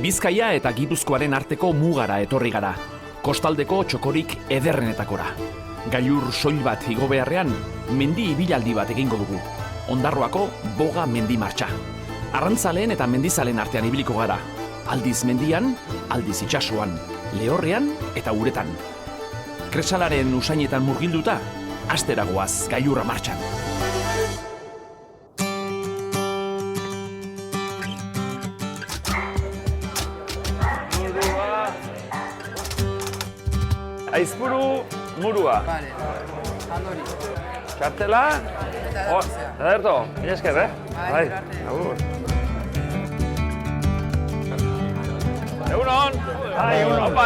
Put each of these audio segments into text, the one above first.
Bizkaia eta Gipuzkoaren arteko mugara etorri gara. Kostaldeko txokorik ederrenetakora. Gailur soil bat igo beharrean, mendi ibilaldi bat egingo dugu. Ondarroako boga mendi martxa. Arrantzaleen eta mendizaleen artean ibiliko gara. Aldiz mendian, aldiz itsasoan, lehorrean eta uretan. Kresalaren usainetan murgilduta, asteragoaz gailurra martxan. Aizpuru murua. Vale, Andori. Txartela. Ederto, mila esker, Bai, agur. Egunon. Egunon. Opa,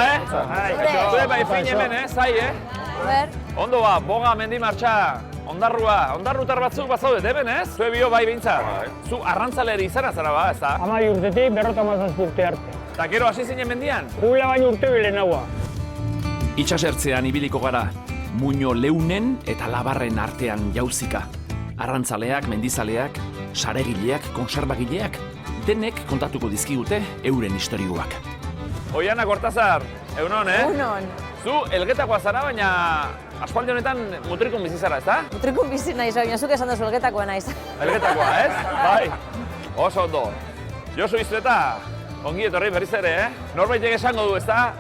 Zure bai fin hemen, zai, Ber. Ondo ba, boga mendi martxa, ondarrua. Ondarrutar batzuk bazaudet, hemen, Zue bio bai behintzat. Zu arrantzaleri izana zara ba, ez da? 10 urtetik 57 urte arte. Eta gero hasi zinen mendian? Jubila baino urte bilen haua. Itxasertzean ibiliko gara, muino leunen eta labarren artean jauzika. Arrantzaleak, mendizaleak, saregileak, konserbagileak, denek kontatuko dizkigute euren istorioak. Oiana Kortazar, egunon, Egunon. Zu elgetakoa zara, baina aspaldi honetan mutrikun bizi zara, ez da? Mutrikun bizi naiz, baina zuk esan duzu elgetakoa naiz. Elgetakoa, ez? Bai. Oso ondo. Josu Iztueta, ongi etorri berriz ere, Norbaitek esango du, ez da?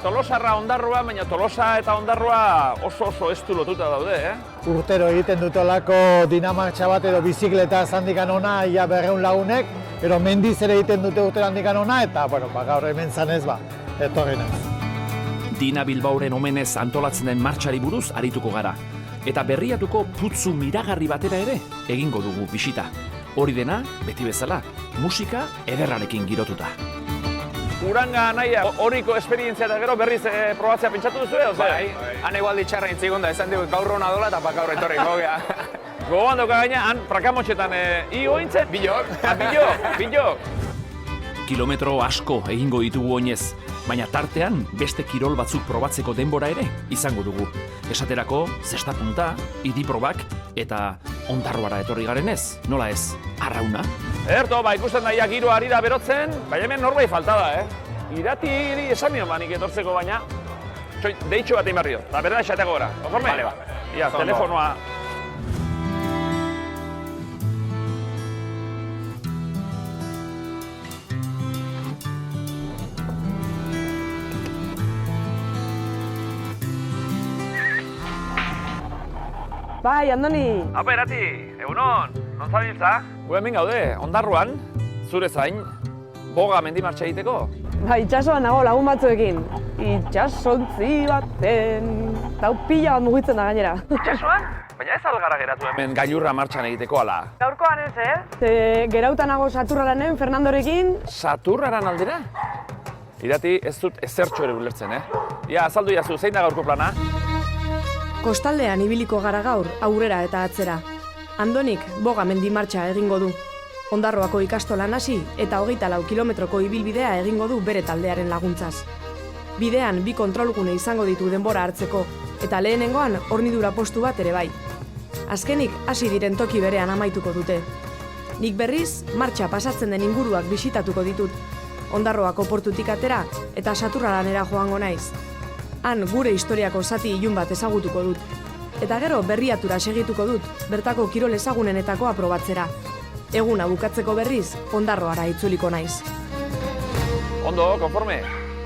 Tolosarra ondarrua, baina Tolosa eta ondarrua oso estu lotuta daude, Urtero egiten dutolako dinamartxa bat edo bizikleta handikan ona, ia 200 lagunek, pero mendiz ere egiten dute urtero handikan ona, eta, gaur hemen zanez, etorri naiz. Dina Bilbaoren omenez antolatzen den martxari buruz arituko gara. Eta berriatuko putzu miragarri batera ere egingo dugu bisita. Hori dena, beti bezala, musika ederrarekin girotuta. Uranga naia horiko esperientzia eta gero berriz probatzea pentsatu duzu, Bai, han igualdi txarra intzigun da, esan dugu gaur hona dola eta gaur etorriko gea. Gogoan dauka gaina, han prakamotxetan igo intzen? Bilok. Bilok. Kilometro asko egingo ditugu oinez, baina tartean beste kirol batzuk probatzeko denbora ere izango dugu. Esaterako, zestapunta, idiprobak eta ondarroara etorri garenez, nola ez, arrauna. Ederto, ikusten daia giro ari da berotzen, baina hemen norbait falta da, Irati esan nion banik etortzeko baina, deitxo bat egin barrio, eta berda esateako gara, konforme? Vale, Ia, telefonoa. Bai, Andoni. Apa, Irati, egunon, non zabiltza? Gu hemen gaude, ondarruan, zure zain, boga mendi martxa egiteko. Bai, itxasoan nago lagun batzuekin. Itxasontzi baten, tau pila bat mugitzen da gainera. Itxasoan? Baina ez algara geratu hemen gailurra martxan egiteko ala. Gaurkoan ez, Gerauta nago Saturraranen, Fernandorekin. Saturraran aldera? Irati, ez dut ezertxo ere ulertzen, Ia, azaldu jazu, zein da gaurko plana? Kostaldean ibiliko gara gaur, aurrera eta atzera. Andonik boga mendi martxa egingo du. Ondarroako ikastolan hasi eta 24 kilometroko ibilbidea egingo du bere taldearen laguntzaz. Bidean 2 kontrolgune izango ditu denbora hartzeko eta lehenengoan hornidura postu bat ere bai. Azkenik hasi diren toki berean amaituko dute. Nik berriz, martxa pasatzen den inguruak bisitatuko ditut. Ondarroako portutik atera eta Saturraranera joango naiz. Han gure historiako zati ilun bat ezagutuko dut. Eta gero berriatura segituko dut, bertako kirol ezagunenetakoa probatzera. Eguna bukatzeko berriz, Ondarroara itzuliko naiz. Ondo, konforme.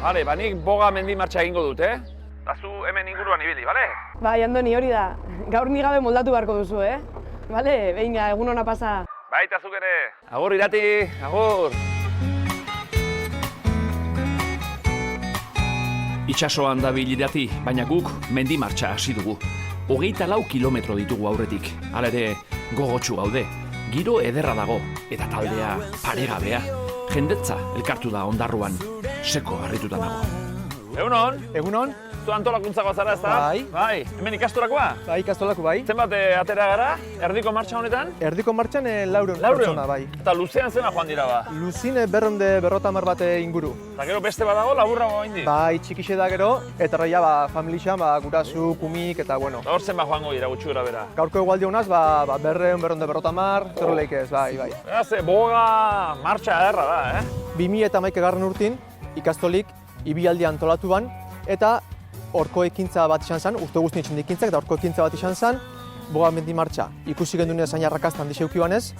Bale, nik boga mendi martxa egingo dut, Eta zu hemen inguruan ibili, bale? Bai, Andoni, hori da. Gaur ni gabe moldatu beharko duzu, Bale, behinga, egun hona pasa. Baita zuk ere. Agur, Irati, agur. Itxasoan dabil Irati, baina guk mendi martxa hasi dugu. 24 kilometro ditugu aurretik, hala ere gogotsu gaude. Giro ederra dago, eta taldea paregabea. Jendetza elkartu da ondarruan, seko harrituta nago. Egunon, Egunon? zu antolakuntzako zara, ez da? Bai. Bai, hemen ikastolakoa? Bai, ikastolako bai. Zenbat atera gara, erdiko martxa honetan? Erdiko martxan laurehun pertsona bai. Eta luzean zena joan dira ba? Luzin berrota bate inguru. Eta gero beste badago, laburrago hain di? Bai, txikixe da gero, eta raia familixan, gurasu, kumik, eta bueno. Hor zenbat joango dira, gutxi gura bera? Gaurko egualdi honaz, berrehun berrota mar, zerroleik ez, bai. Beraz, boga martxa ederra da, 2011 urtin, ikastolik, ibialdi antolatu ban, eta horko ekintza bat izan zen, urte guztien itxen ekintzak, eta horko ekintza bat izan zen, boga mendi martxa. Ikusi genduen zain arrakastan dixeuki banez,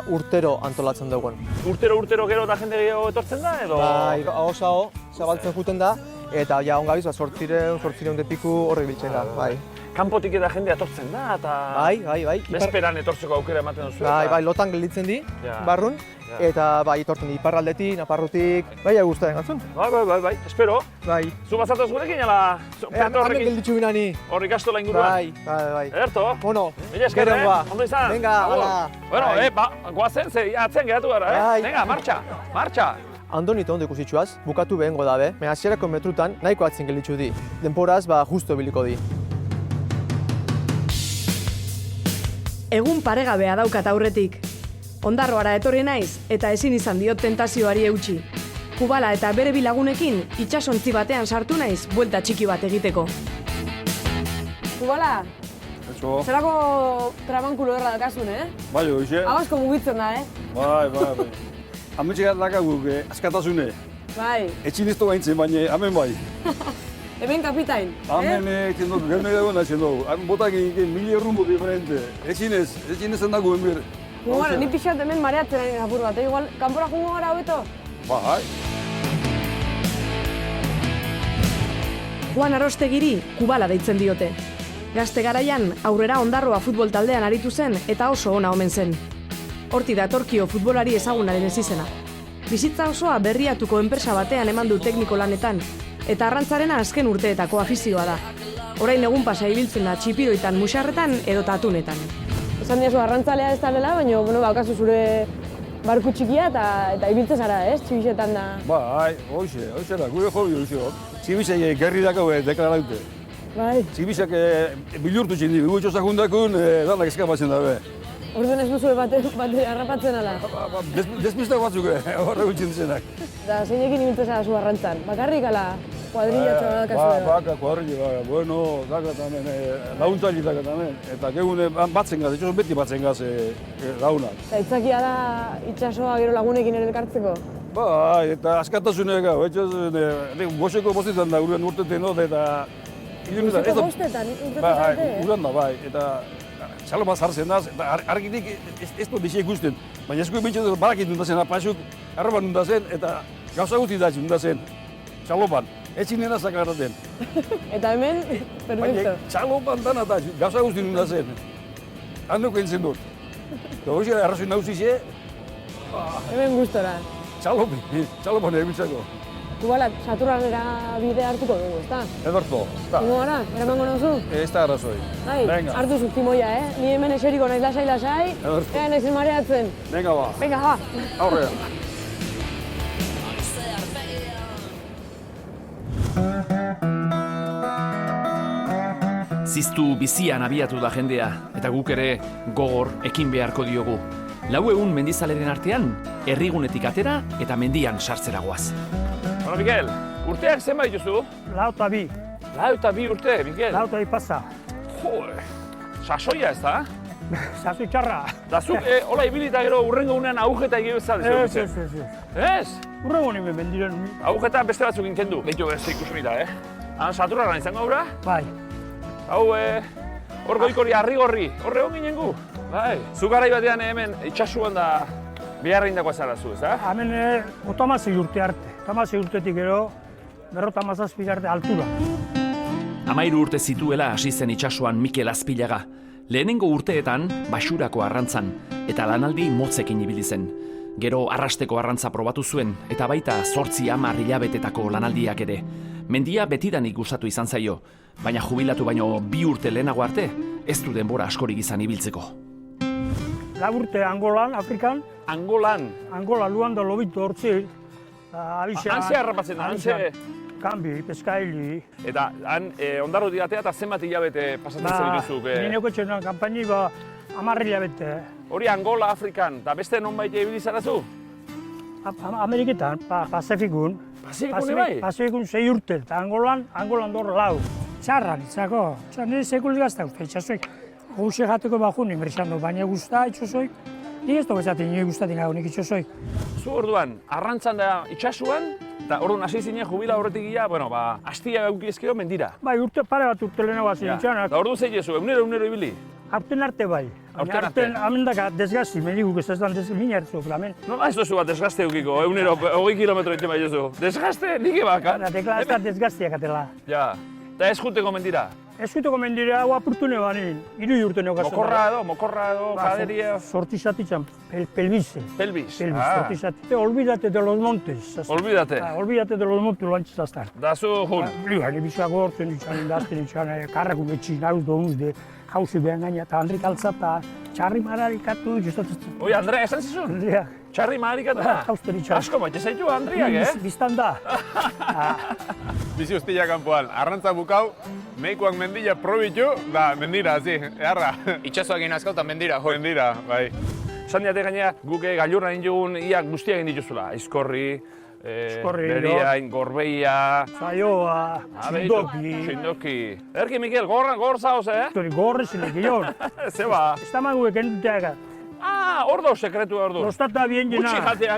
urtero antolatzen dugun. Urtero gero eta jende gehiago etortzen da, edo? Bai, hau zabaltzen juten da, eta ja ongabiz, 800 piku horrek biltzen da, bai. Kanpotik eta jendea etortzen da, eta... Bai. Bezperan etortzeko aukera ematen duzu. Bai, lotan gelditzen di, barrun, eta etortzen di iparraldetik, naparrutik, bai, guztaren gatzun. Bai, espero. Bai. Zu bazatoz gurekin, ala... Hemen gelditzu binani. Hor ikastola inguruan. Bai. Ederto? Bueno, mila esker, ondo izan? Venga, hala. Bueno, goazen, atzen geratu gara, Bai. Venga, martxa. Andoni eta ondo ikusitxuaz, bukatu behengo dabe, baina hasierako metrutan nahiko atzen gelditzu di. Denporaz, justo biliko di. Egun paregabea daukat aurretik. Ondarroara etorri naiz eta ezin izan diot tentazioari eutsi. Kubala eta bere bi lagunekin itsasontzi batean sartu naiz buelta txiki bat egiteko. Kubala, Etxo. zelako trabankulo erra dakasun, Bai, hoxe. Hau asko mugitzen da, Bai. Ametxegat dakaguk, askatasune. Bai. Etxin ez baintzen, baina hemen bai. Hemen kapitain, Hemen kendoku, germe dago nazen dugu. Botak egin mili errumbo diferente. Etxin ez dago hemen. Bueno, ni pixat hemen mareatzen ari apur bat, igual, kanpora jungo gara hobeto? Bai. Juan Arostegiri Kubala deitzen diote. Gazte garaian aurrera Ondarroa futbol taldean aritu zen eta oso ona omen zen. Horti datorkio futbolari ezagunaren ez izena. Bizitza osoa berriatuko enpresa batean eman du tekniko lanetan, eta arrantzarena azken urteetako afizioa da. Orain egun pasa ibiltzen da txipiroitan, musarretan edo tatunetan. Esan diazu arrantzalea ez dalela, baina baukazu zure barku txikia eta ibiltzen zara, txibixetan da. Bai, hoxe da, gure hobi hoxe. Txibixek gerri dako deklara dute. Bai. Txibixek bilurtu txindi, gutxo zakundakun, danak eskapatzen dabe. Orduan ez duzu bat harrapatzen ala? Despistak batzuk horre gutxin zenak. Da, zeinekin ibiltzen zara zu arrantzan? Bakarrik ala kuadrillatxoa dakazu edo? Baka, kuadrilla, bueno, dakat hemen, launtali dakat hemen. Eta gegune batzen gaz, etxoso beti batzen gaz launak. Eta itzakia da itxasoa gero lagunekin ere elkartzeko? Bai, eta askatasunek gau, goxeko bostetan da uren urteten dut, eta... Goxeko bostetan, uren da, bai, eta... Txalo bat zartzen daz, eta argitik ez dut dixi ikusten. Baina eskuek bintxet barakit dundazen, apasuk, arroban dundazen, eta gauza guzti da dundazen. Txalopan, ez zinena zakarraten. Eta hemen, perfecto. Baina txalopan dana da, gauza guzti dundazen. Handoko entzen dut. Eta hoxe arrazoi nauzize, hemen gustora. txalopan egitzako. Kubala, Saturranera bidea hartuko dugu, ezta? Ederto, eta. Ingo gara, eramango nauzu? Ez da arrazoi. Bai, hartu zuk timoia, Ni hemen eseriko naiz lasai, Ederto. ea naiz mareatzen. Venga ba. Venga, ha! Aurrea. Ziztu bizian abiatu da jendea, eta guk ere gogor ekin beharko diogu. Lau egun mendizaleren artean, herrigunetik atera eta mendian sartzera goaz. Bueno, Mikel, urteak zenbait dituzu? Lau eta bi. Lau eta bi urte, Mikel. Lau eta bi pasa. Sasoia ez da? Sasoi txarra. Da zuk, hola ibilita gero urrengo unean agujeta egin bezala. Ez? Urrengo nime mendiren. Agujeta beste batzuk inkendu. Beitu beste ikusunita, Han Saturrara izango aurra? Bai. Hau, hor goikori harri-gorri, horre hon ginen gu. Bai. Zu garai batean hemen itxasuan da biharra indako zara zu, ez da? Hemen otamazei urte arte. Otamazei urtetik gero, berrota mazazpik arte altura. 13 urte zituela hasi zen itsasoan Mikel Azpilaga. Lehenengo urteetan baxurako arrantzan eta lanaldi motzekin ibili zen. Gero arrasteko arrantza probatu zuen eta baita 8-10 hilabetetako lanaldiak ere. Mendia betidanik gustatu izan zaio, baina jubilatu baino 2 urte lehenago arte ez du denbora askorik izan ibiltzeko. 4 urte Angolan, Afrikan. Angolan? Angola, Luanda, Lobito, hortzi. Hantze harrapatzen da, hantze... Kanbi, peskaili. Eta han ondarrutik atea eta zenbat hilabete pasatzen dituzuk? Ni neukotxe nuen kanpaini, 10 hilabete. Hori Angola, Afrikan, eta beste nonbait ibili zarazu? Ameriketan, Pazifikun. Pazifikun bai? Pazifikun 6 urte, eta Angolan dor 4. Txarra nitzako. Nire sekuliz gazta uste, itxasoik. Gauze jateko bajun inbertsan du, baina guzta itxasoik. Nik ez dugu ezaten, nire guztatik hau nik itxasoik. Zu orduan, arrantzan da itxasuan, eta orduan hasi zinen jubila horretik gila, hastia gaukizkeo mendira. Bai, pare bat urte lehenago hasi nintxanak. Eta orduan zei jesu, egunero ibili? Aurten arte bai. Aurten arte? Amendaka desgazti, medikuk ez da mina hartzu, flamen. Nola ez duzu bat desgazte eukiko, egunero 20 kilometro ite bai jesu? Desgazte, nik ebaka? Dekla ez da desgaztiak atela. Ja, eta ez juteko mendira? Ez juteko mendira hau apurtune banin, 3 urte neokazen. Mokorra edo, kaderia... Sortizatitzan, pelbize. Pelbiz? Sortizatite, olvidate de los montes. Olvidate? Olvidate de los montes loantzaztan. Da zu jun? Liga, bizak gortzen ditxan, indazten ditxan, karrakun etxin, hau donuzde, jauzi behan gaina, eta Andrik altzata, txarri mararikatu, justatzen. Oi, Andrea, esan zizun? Andrea. Txarri mararikatu? Jauzten ditxan. Asko maite zaitu, Andriak, Biztan da. Bizi ustila kanpoan, arrantza bukau, meikoak mendila probitu, da mendira, hazi, eharra. Itxasoak egin azkau eta mendira, jo. Mendira, bai. Esan diate gainera, guk gailurra indugun ia guztiak egin dituzula. Aizkorri, Beriain, Gorbeia... Zaioa, Txindoki. Erki, Mikel, gor zaoz, Gorre zinek ion. Zeba? Ez da maguek enduteaga. Hor dauz sekretua hor du. Prostata bien jena.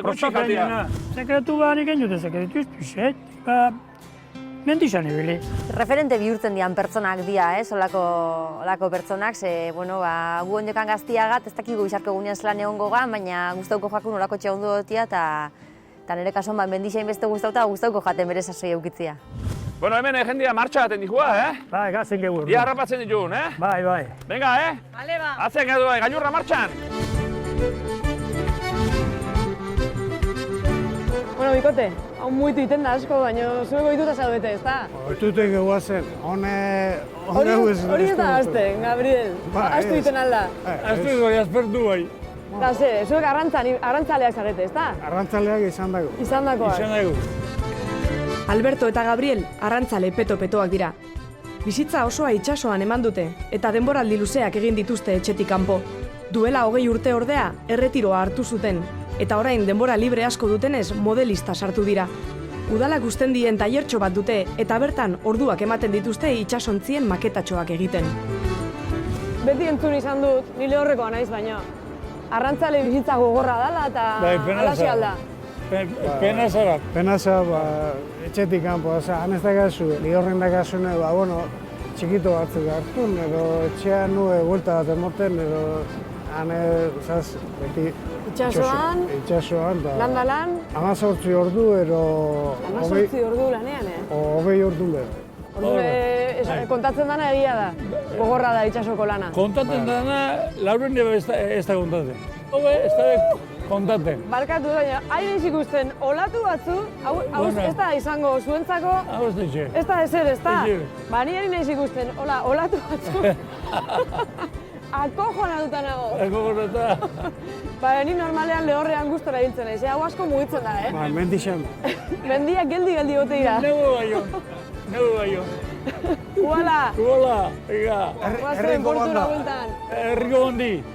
Gutxi jatea. Sekretu nik enjute sekretu izpizet. Mentizan ebili. Referente bihurtzen dian pertsonak dia, olako pertsonak, ze, gu ondiokan gaztiagat, ez dakigu izarko gunean zelan egongo gan, baina guztauko jakun olako txea ondo dotia, eta nire kasuan mendixain beste guztauta, guztauko jaten bere sasoi eukitzia. Hemen jendia martxa gaten dihua, Bai, gazen gehur. Ia harrapatzen ditugun, Bai. Venga, Bale, ba. Atzen gedu, gailurra martxan! Bueno, bikote, hau muitu iten da asko, baina zuek goituta zaudete, ez da? Oitutek guazen, Hori ez da azten, Gabriel. Aztu iten alda. Aztu gori azpertu bai. Eta ze, zuek arrantzaleak zarete, ez da? Arrantzaleak izan dago. Izan dago. Alberto eta Gabriel arrantzale peto-petoak dira. Bizitza osoa itsasoan eman dute, eta denboraldi luzeak egin dituzte etxetik kanpo. Duela 20 urte ordea, erretiroa hartu zuten, eta orain denbora libre asko dutenez modelista sartu dira. Udalak usten dien tailertxo bat dute, eta bertan orduak ematen dituzte itsasontzien maketatxoak egiten. Beti entzun izan dut, nile horrekoa naiz baina. Arrantzale bizitza gogorra dala eta alaxi alda. Penasa, etxetik kanpo, han ez da gazu, lihorren da gazune, txikito batzuk hartun, edo etxean nue vuelta bat emoten, edo han beti itxasoan, lan da lan? 18 ordu, edo... 18 ordu lanean, 20 ordu behar. Kontatzen dana egia da, gogorra da itxasoko lana. Kontatzen dana, Lauren ez da kontatzen. Ez da kontatzen. Barkatu baina, hain ez ikusten olatu batzu, hau ez da izango zuentzako, ez da ezer, ez da? Ba, ni hain ez ikusten, olatu batzu. Akojoan aduta nago. Akojoan. Ba, ni normalean lehorrean gustora hiltzen naiz, hau asko mugitzen da, Mendixan. Mendiak geldi gote dira. Nego baio. Uala. Ega. Herriko banda.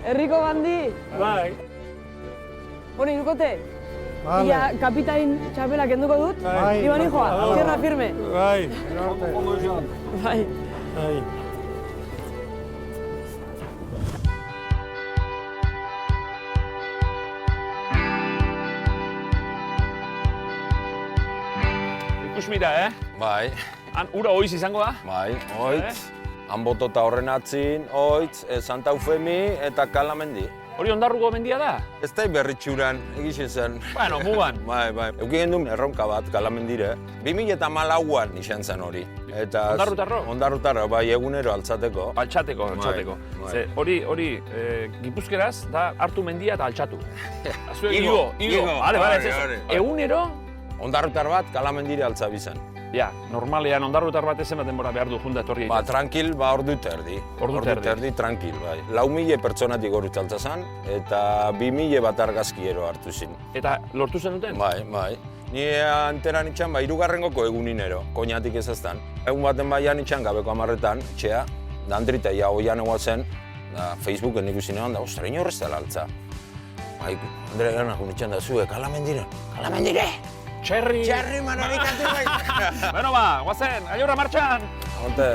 Herriko bandi. Bai. Hori, Irukote, ia kapitain txapela kenduko dut, Iban hijoa, tierra firme. Bai. Bai. Ikusmira, Bai. Han ura oiz izango da? Bai, oitz. Han botota horren atzin, oitz, Santa Eufemi eta Kalamendi. Hori ondarruko mendia da? Ez da berritxuran, egizien zen. Bueno, mugan. Bai. Euki gendun erronka bat, Kalamendire. 2014an izan zen hori. Ondarrutarro? Ondarrutarro, bai, egunero altzateko. Altzateko. Ze, hori, gipuzkeraz, da hartu mendia eta altxatu. Igo. Egunero? Ondarrutar bat, Kalamendire altzabizan. Ja, normalean ondarrutar bat ezen bat denbora behar du junda etorri. Tranquil, ordu terdi. Ordu terdi, tranquil, bai. 4.000 pertsonatik gorutza altzazan, eta 2.000 bat argazkiero hartu zin. Eta lortu zen duten? Bai. Ni anteran itxan, irugarrengoko eguninero, koinatik ez eztan. Egun baten baian itxan gabeko 10etan, etxea, da Andrita ja oian eguatzen, da Facebooken ikusi nean, da, ostra, inorrez dela altza. Andre gana itxan da zue, kalamendire. Txerri! Txerri, manarikatu bai! Bueno ba, guazen, gailurra martxan! Honte.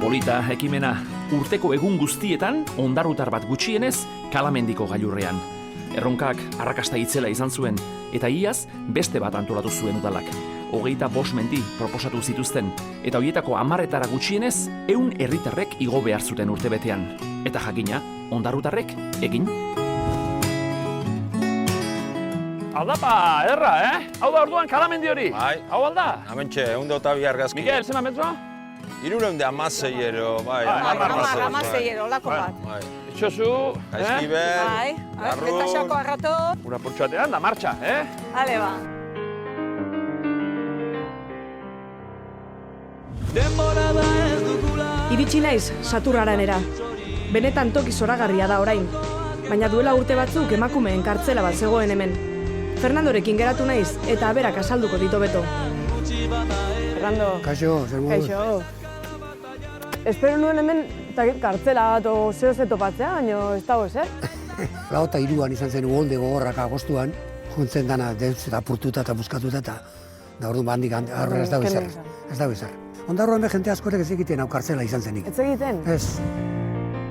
Polita ekimena, urteko egun guztietan, ondarrutar bat gutxienez, Kalamendiko gailurrean. Erronkak arrakasta itzela izan zuen, eta iaz beste bat antolatu zuen udalak. 25 mendi proposatu zituzten, eta horietako 10etara gutxienez, 100 herritarrek igo behar zuten urtebetean. Eta jakina, ondarrutarrek egin. Aldapa, erra, Hau da orduan Kalamendi hori? Bai. Hau alda? Hementxe, 102 argazki. Mikel, zema metro? 316, bai. 16, lako bat. Itxosu, Jaizkibel, Garrun. Eta xako arrato. Una portxoatean da martxa, Ale ba. Iritsi naiz Saturraranera. Benetan toki zoragarria da orain. Baina duela urte batzuk emakumeen kartzela bat zegoen hemen. Fernandorekin geratu naiz eta berak azalduko ditu beto. Fernando. Kaixo, zer moduz? Kaixo. Espero nuen hemen kartzela bat o zehose topatzea, baina ez dago ezer. Lau eta hiruan izan zen uholde gogorrak agostuan, juntzen dana deutz eta apurtuta eta buskatuta eta da orduan bandik aurrera ez dago ezer. Ez dago ezer. Ondarroan be jente askorek ez egiten hau kartzela izan zenik. Ez egiten? Ez.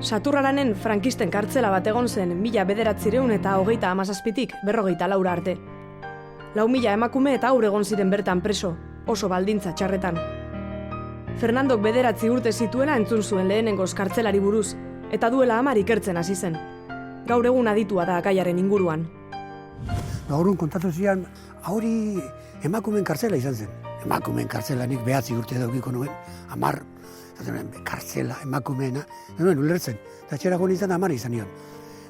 Saturraranen frankisten kartzela bat egon zen 1927tik 44 arte. 4.000 emakume eta haur egon ziren bertan preso, oso baldintza txarretan. Fernandok 9 urte zituela entzun zuen lehenengoz kartzelari buruz, eta duela 10 ikertzen hasi zen. Gaur egun aditua da gaiaren inguruan. Gaurun kontatu zian, hori emakumeen kartzela izan zen. Emakumeen kartzela nik 9 urte daukiko nuen, 10, kartzela, emakumeena, nuen ulertzen, eta txerago nintzen 10 izan nion.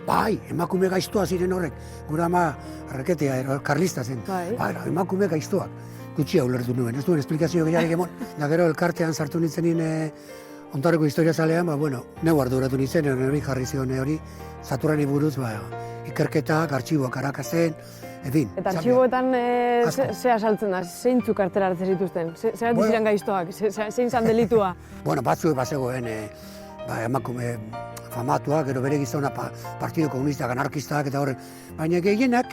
Bai, emakume gaiztoa ziren horrek, gura ama reketea, karlista zen. Bai, emakume gaiztoak. Gutxia ulertu nuen, ez duen esplikazio gehiarik emon. Da gero elkartean sartu nintzen Ondarroko historia zalean, neu arduratu nintzen, hori jarri zion hori, Saturrani buruz, ikerketak, artxiboak arakazen, edin. Eta artxiboetan ze asaltzen da, zeintzuk kartela hartzen zituzten? Zer ziren gaiztoak, zein zan delitua? Batzuek bazegoen emakume famatuak, gero bere gizona partido komunistak, anarkistak eta horrek. Baina gehienak,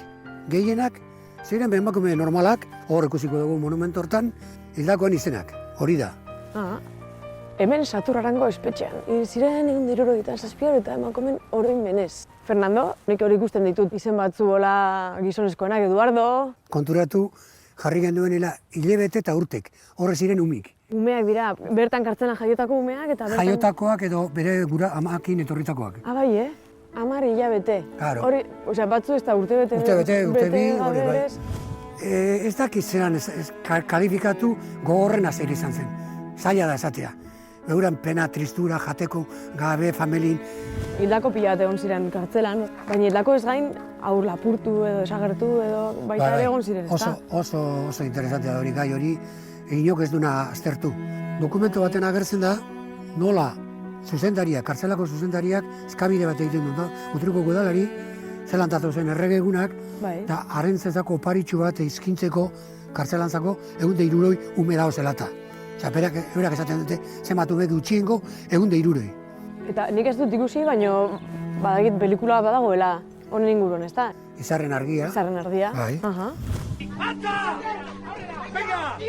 ziren emakume normalak, hor ikusiko dugu monumentu hortan, hildakoen izenak, hori da. Hemen Saturrarango espetxean, ziren 167 eta emakumen horrein menez. Fernando, nik hori ikusten ditut izen batzu hola gizonezkoenak, Eduardo. Konturatu jarri genduenela hilebete eta urtek, horre ziren umik. Umeak dira, bertan kartzelan jaiotako umeak eta bertan... Jaiotakoak edo bere gura amakin etorritakoak. Bai, 10 hilabete. Claro. Hori, batzu ez da urtebete... Urtebi, hori bai. Ez dakit zelan kalifikatu gogorrena zer izan zen. Zaila da esatea. Euran pena, tristura, jateko, gabe, familin. Hildako pila bat egon ziren kartzelan, baina hildako ez gain aur lapurtu edo desagertu edo baita ere egon ziren, ezta? Oso interesantea da hori gai hori, inok ez duna aztertu. Dokumento baten agertzen da, nola zuzendariak, kartzelako zuzendariak, eskabide bat egiten dut, Mutriko udalari, zelan datu zen erregegunak, eta harentzezako oparitxu bat izkintzeko kartzelantzako 160 ume dago zelata. Berak esaten dute, zenbatu bek gutxiengo 160. Eta nik ez dut ikusi, baina badakit pelikula badagoela honen inguruan, ez da? Izarren argia. Izarren argia. Bai. ¡Alta! ¡Venga!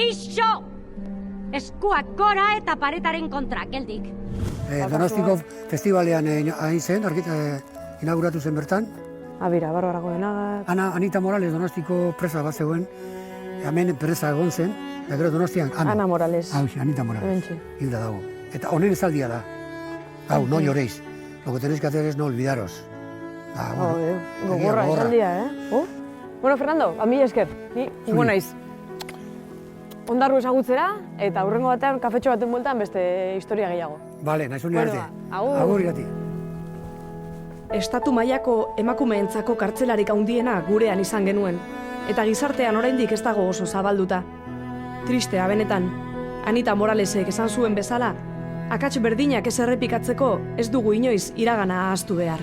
Ixo! Eskuak gora eta paretaren kontra, geldik. Donostiko festivalean hain zen, inauguratu zen bertan. Abira, Barbara Goenaga... Anita Morales Donostiko presa bat zegoen, hemen presa egon zen, eta gero Donostian... Ana Morales. Anita Morales. Hilda dago. Eta honen esaldia da. Hau, no lloréis. Lo que tenéis que hacer es no olvidaros. Gogorra esaldia, Bueno, Fernando, mila esker. Ni ingo naiz. Ondarru ezagutzera, eta hurrengo batean, kafetxo baten bueltan beste historia gehiago. Bale, nahiz honi arte. Agur irati. Estatu mailako emakumeentzako kartzelarik handiena gurean izan genuen, eta gizartean oraindik ez dago oso zabalduta. Tristea benetan, Anita Moralesek esan zuen bezala, Akats berdinak ez errepikatzeko ez dugu inoiz iragana ahaztu behar.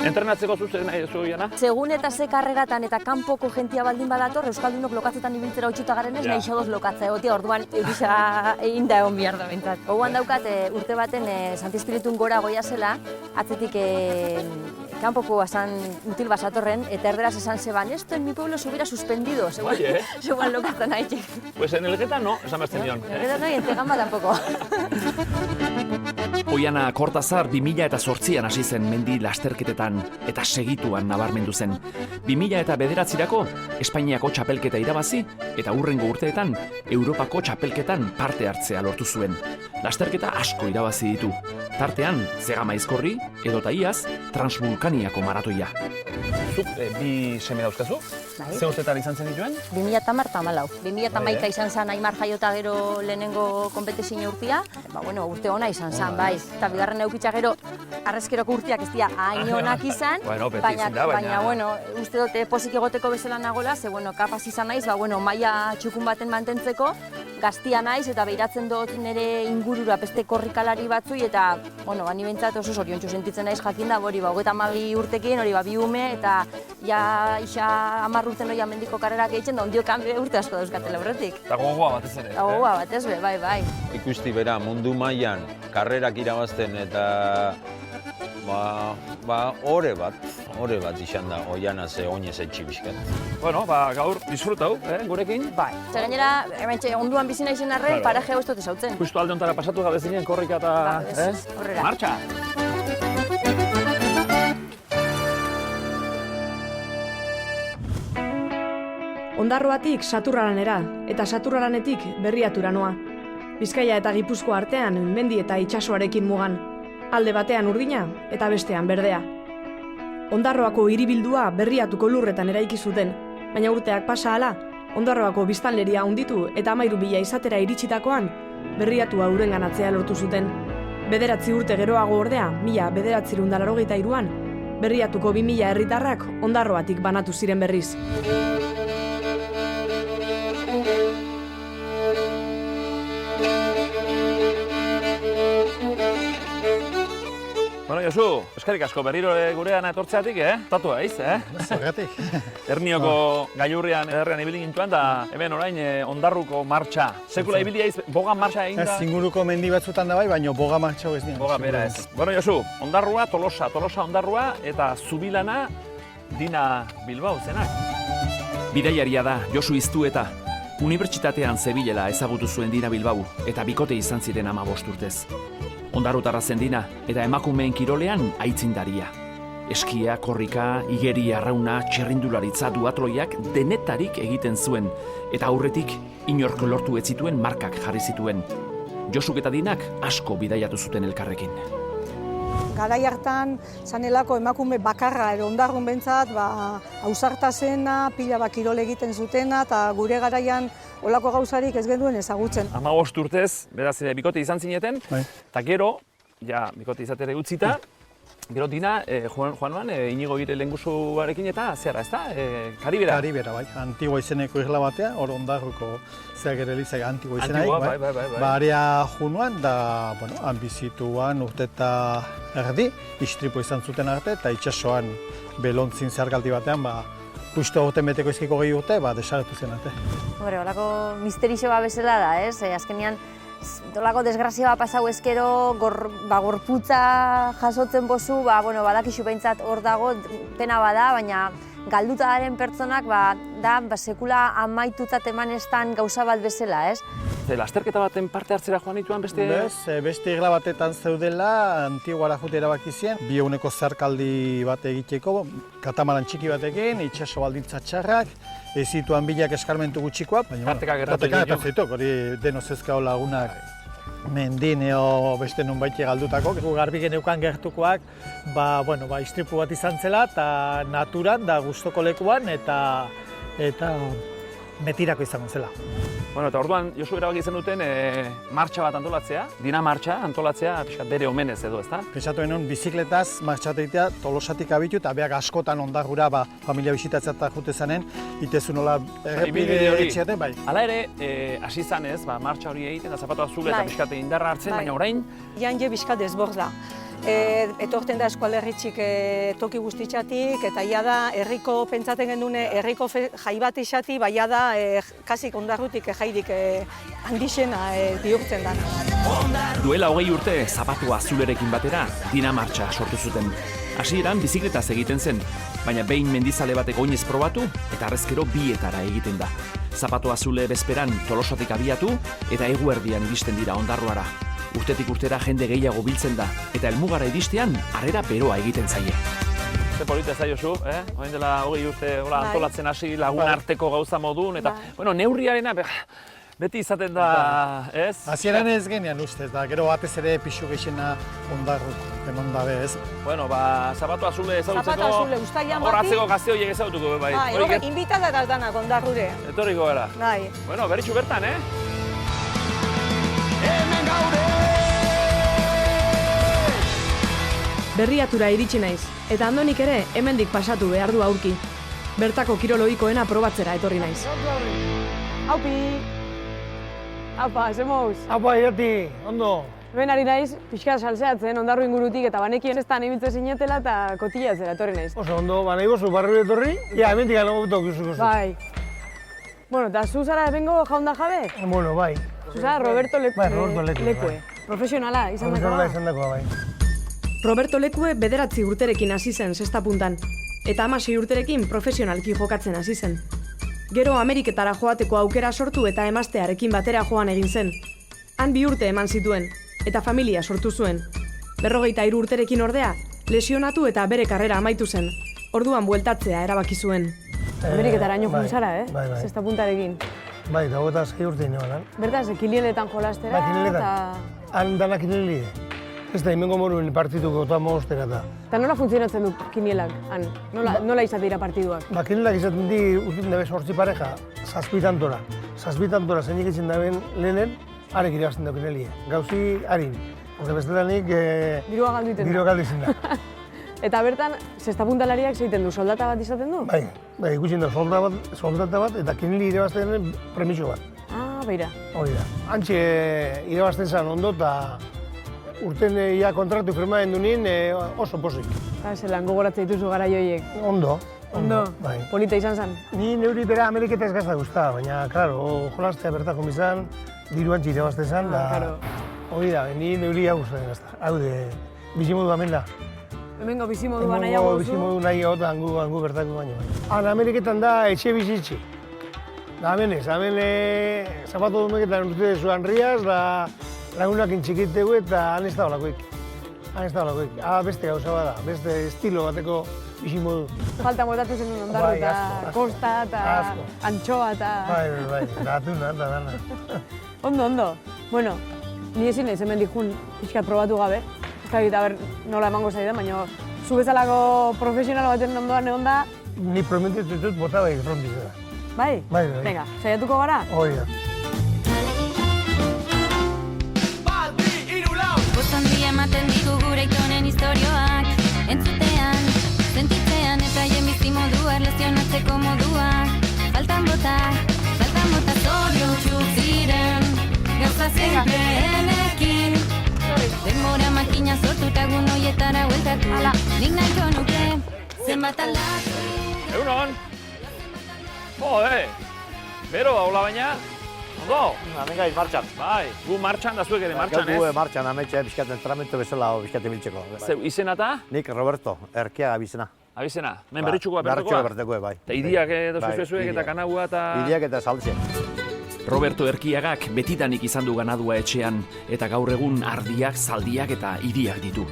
Entrenatzeko zuzen nahi duzu, Iana? Segun eta ze karreratan eta kanpoko jentia baldin badator, Euskaldunok lokatzetan ibiltzera utxuta garenez, nahi xodoz lokatza egotia, orduan eurisa egin da egon behar da bentzat. Hoguan daukat urte baten Santi Espiritun gora goia zela, atzetik kanpoko basan mutil basatorren, eta erderaz esan zeban, esto en mi pueblo se hubiera suspendido, seguan lokatzen haitik. Pues en Elgeta no, esan behar zenion. Elgeta no, y en Tegama tampoco. Oiana Kortazar 2008an hasi zen mendi lasterketetan eta segituan nabarmendu zen. 2009-rako Espainiako txapelketa irabazi eta hurrengo urteetan Europako txapelketan parte hartzea lortu zuen. Lasterketa asko irabazi ditu. Tartean, Zegama Aizkorri edota iaz Transvulkaniako maratoia. Zuk bi seme dauzkazu? Ze urteetan izan zen dituen? 2014. 2011 izan zen Aimar jaiota gero lehenengo konpetizio urtia. Urte ona izan zen, bai. Eta bigarren eukitza gero, arrezkeroko urtiak ez dira hain onak izan, baina, uste dute pozik egoteko bezala nagola, ze, kapaz izan naiz, maila txukun baten mantentzeko, gaztia naiz eta behiratzen dut nire ingurura beste korrikalari batzui, eta, ni behintzat oso zoriontsu sentitzen naiz jakinda, hori, 32 urtekin, hori, bi ume, eta isa 10 urten hori mendiko karrerak egiten, da ondiokan urte asko dauzkatela horretik. Eta gogoa batez ere. Gogoa batez be, bai. Ikusti bera, mundu mailan karrerak irabazten eta ore bat izan da, Oiana ze oinez etxi bizkat. Gaur disfrutau, gurekin? Bai. Zer gainera, onduan bizi naizen arren, paraje hau ez dut ezautzen. Justu alde ontara pasatu gabe zinen korrika eta... Horrela. Martxa! Ondarroatik Saturralanera eta Saturralanetik Berriatura noa. Bizkaia eta Gipuzkoa artean mendi eta itsasoarekin mugan. Alde batean urdina eta bestean berdea. Ondarroako hiribildua Berriatuko lurretan eraiki zuten, baina urteak pasa hala, Ondarroako biztanleria handitu eta 13.000 izatera iritsitakoan, Berriatua urenganatzea lortu zuten. 9 urte geroago ordea, 1983an, Berriatuko 2000 herritarrak Ondarroatik banatu ziren berriz. Josu, eskerrik asko berriro gurean etortzeatik, Tatu haiz, Zergatik. Ernioko gailurrian ederrean ibili gintuan, da hemen orain Ondarruko martxa. Sekula ibili haiz, boga martxa egin da? Ez, inguruko mendi batzutan da bai, baina boga martxa ez dira. Boga bera ez. Josu, Ondarrua, Tolosa Ondarrua eta Zubilana Dina Bilbao zenak. Bidaiaria da Josu Iztueta. Unibertsitatean zebilela ezagutu zuen Dina Bilbao eta bikote izan ziren 15 urtez. Ondarrutarra zen Dina eta emakumeen kirolean aitzindaria. Eskia, korrika, igeri, arrauna, txerrindularitza, duatloiak denetarik egiten zuen eta aurretik inork lortu ez zituen markak jarri zituen. Josuk eta Dinak asko bidaiatu zuten elkarrekin. Garai hartan, zanelako emakume bakarra edo Ondarrun bentzat, ausarta zena, pila kirol egiten zutena, eta gure garaian olako gauzarik ez genduen ezagutzen. 15 urtez, beraz, bikote izan zineten, eta gero, bikote izatere utzita, gero Dina, Juanuan, Inigo Gire lehengusuarekin eta zerra, ez da? Karibera? Karibera, bai. Antigua izeneko isla batea, hor Ondarruko zeak ere lizak Antigua izenaik, bai. Area Junuan, da, han bizituan urte eta erdi, istripo izan zuten arte, eta itsasoan belontzin zeharkaldi batean, justu aurten beteko izkiko gehi urte, desagertu zen arte. Olako misterixo bezala da, ez? Azkenean, olako desgrazia pasau ezkero, gorputza jasotzen bozu, badakixu behintzat hor dago, pena bada, baina galduta daren pertsonak, sekula amaitutzat eman estan gauza bat bezala, ez? Lasterketa baten parte hartzera joan dituan beste... Beste igla batetan zeudela, Antiguara jute erabaki zien, 2 eguneko zeharkaldi bat egiteko, katamaran txiki batekin, itsaso baldintza txarrak, ez zituan bilak eskarmentu gutxikoak, baina tarteka gertatu hori denoz ezkao lagunak mendin eo beste nunbaiti galdutako. Garbi geneukan gertukoak, istripu bat izan zela, eta naturan, da gustoko lekuan, eta betirako izango zela. Bueno, eta orduan, Josu erabaki zenuten martxa bat antolatzea, dina martxa antolatzea, pixkat bere omenez edo, ezta? Pentsatu genuen bizikletaz martxategitea Tolosatik abitu eta beak askotan Ondarrura familia bisitatzea eta jute zanen, itezu nola errepide etxeate, bai. Hala ere, hasi zanez, martxa hori egiten, da zapatu azule eta pixkat indarra hartzen, baina orain... Janje pixkat ezborda. Etorten da eskualerritxik toki guztitxatik, eta ia da herriko pentsaten genuen herriko jai bat izati, baina da kasik Ondarrutik jairik handixena bihurtzen da. Duela 20 urte zapatu azulerekin batera dina martxa sortu zuten. Hasieran bizikletaz egiten zen, baina behin mendizale batek oinez probatu eta harrezkero bietara egiten da. Zapatu azule bezperan Tolosatik abiatu eta eguerdian iristen dira Ondarruara. Urtetik urtera jende gehiago biltzen da, eta helmugara iristean harrera beroa egiten zaie. Ze polita zaiozu, Oain dela 20 urte antolatzen hasi lagun arteko gauza modun, eta, bueno, neurriarena beti izaten da, ez? Hasieran ez genean ustez, da gero batez ere pixu gehiena Ondarruk eman dabe, ez? Bueno, zapatu azule ezagutzeko, Zapatu azule, ustailan bati. Horatzeko gazte horiek ezagutuko, bai. Horrek, inbitada da danak Ondarrure. Etorriko gara. Bai. Bueno, berritxu bertan, Berriatura iritsi naiz, eta Andonik ere hemendik pasatu behar du aurki. Bertako kiroloikoena probatzera etorri naiz. Aupi! Aupa, zemouz? Aupa, irati, ondo! Hemen ari naiz, pixka salseatzen Ondarru ingurutik eta banekien ez da ibiltzen zinetela eta kotilatzera etorri naiz. Oso ondo, nahi gozu barri etorri, ja, hemendik anago betok izuko zu. Bai. Bueno, eta zu zara bengo jaunda jabe? Bueno, bai. Zu zara Roberto Lekue. Profesionala izan dakoa? Profesionala izan dakoa, bai. Roberto Lekue 9 urterekin hasi zen sexta puntan, eta 16 urterekin profesionalki jokatzen hasi zen. Gero Ameriketara joateko aukera sortu eta emaztearekin batera joan egin zen. Han 2 urte eman zituen, eta familia sortu zuen. 53 urterekin ordea, lesionatu eta bere karrera amaitu zen. Orduan bueltatzea erabaki zuen. Ameriketara ino joan zara, Bai. sexta puntarekin. Bai, eta 26 urte inoan, Bertaz, kilieletan jolastera eta... Han danak kinelide. Ez da, hemengo moruen partituko eta moztera da. Eta nola funtzionatzen du kinielak, han? Nola izate dira partiduak? Kinielak izaten di, urtin dabe 8 pareja, 7 tantora. 7 tantora zeinik itzen daben lehenen, arek irabazten da kinelie. Gauzi, harin. Horte bestelanik... Dirua galdu iten da. Dirua galdu iten da. Eta bertan, sexta puntalariak zeiten du, soldata bat izaten du? Bai, ikusten da soldata bat eta kineli irabazten premiso bat. Ah, beira. Hori da. Antxe irabazten zen ondo eta urten ia kontratu firmaen du nien oso posik. Zelan gogoratzen dituzu gara joiek? Ondo. Ondo? Bai. Polita izan zen? Ni neuri bera Ameriketa ez gazta guzta, baina, klaro, jolastea bertako mizan, diru antxe irabazten zen, da... Hori da, ni neuri hau guztatzen gazta. Hau de, bizimodu hemen da. Hemengo bizimodua nahiago duzu? Bizimodu nahiago eta hangu bertako baino. Han Ameriketan da etxe bizitxe. Da hemen ez, hemen zapatu dumeketan urte zuan riaz, da lagunakin txikitegu eta han ez da olakoik. Beste gauza bada, beste estilo bateko bizimodu. Falta motatu zen Ondarru eta kosta eta antxoa eta... Bai, eta atuna eta dana. Ondo. Bueno, ni ezin naiz hemendik jun pixkat probatu gabe. Ez da gita nola emango zaidan, baina zu bezalako profesional baten ondoan egon da... Ni prometitu dut bota bai frontizera. Bai? Venga, saiatuko gara? Hori da. Handia ematen digu gure itonen historioak entzutean, sentitzean eta jen bizimodua erlazionatzeko moduak faltan bota zoriontsu ziren gauza zenplenekin denbora makina sortu eta egun horietara hueltatu nik nahiko nuke zenbat aldatu. Egunon! Bero, hola baina? Ondo? Hemen gaiz martxan. Bai, gu martxan da zuek ere martxan, ez? Gu martxan, ametxe, bizkat entrenamentu bezala bizkat ibiltzeko. Zeu, izena eta? Nik Roberto, Erkiaga abizena. Abizena? Men berritxukoa bertakoa? Berritxukoa bertakoa, bai. Eta idiak edo zuzuezuek eta kanagua eta... Idiak eta saltze. Roberto Erkiagak betidanik izan du ganadua etxean, eta gaur egun ardiak, zaldiak eta idiak ditu.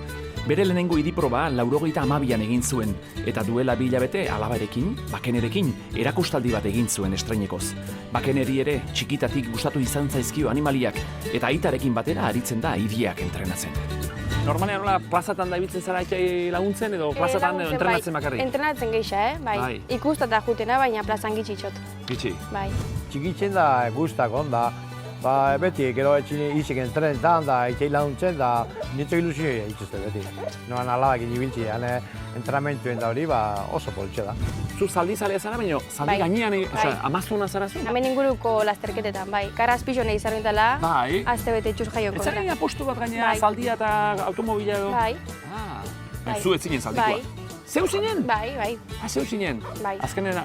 Bere lehenengo idiproba 92an egin zuen, eta duela 2 hilabete alabarekin, Bakenerekin, erakustaldi bat egin zuen estreinekoz. Bakeneri ere txikitatik gustatu izan zaizkio animaliak, eta aitarekin batera aritzen da idiak entrenatzen. Normalean nola plazatan da ibiltzen zara aitai laguntzen edo plazatan edo entrenatzen bakarrik? Entrenatzen geisha, bai. Ikustata jutena, baina plazan gitxitxot. Gitxi. Bai. Txikitzen da guztak onda. Ba, beti, gero etxin izek entrenetan da, etxei laguntzen da, nintzok ilusioa ituzte beti. Noan alabak inibiltzi, entrenamentuen da hori, oso politxe da. Zu zaldi zalea zara, baina zaldi gainean, amazuna zara zu? Hemen inguruko lasterketetan, bai. Karaz pixo nahi zarrentala, Bai. azte bete txuz jaio kontra. Ez zara postu bat gainera, zaldia eta automobila edo? Bai. Zu ez zinen zaldikoa? Zeu zinen? Bai, bai. Zeu zinen? Bai. Azkenera,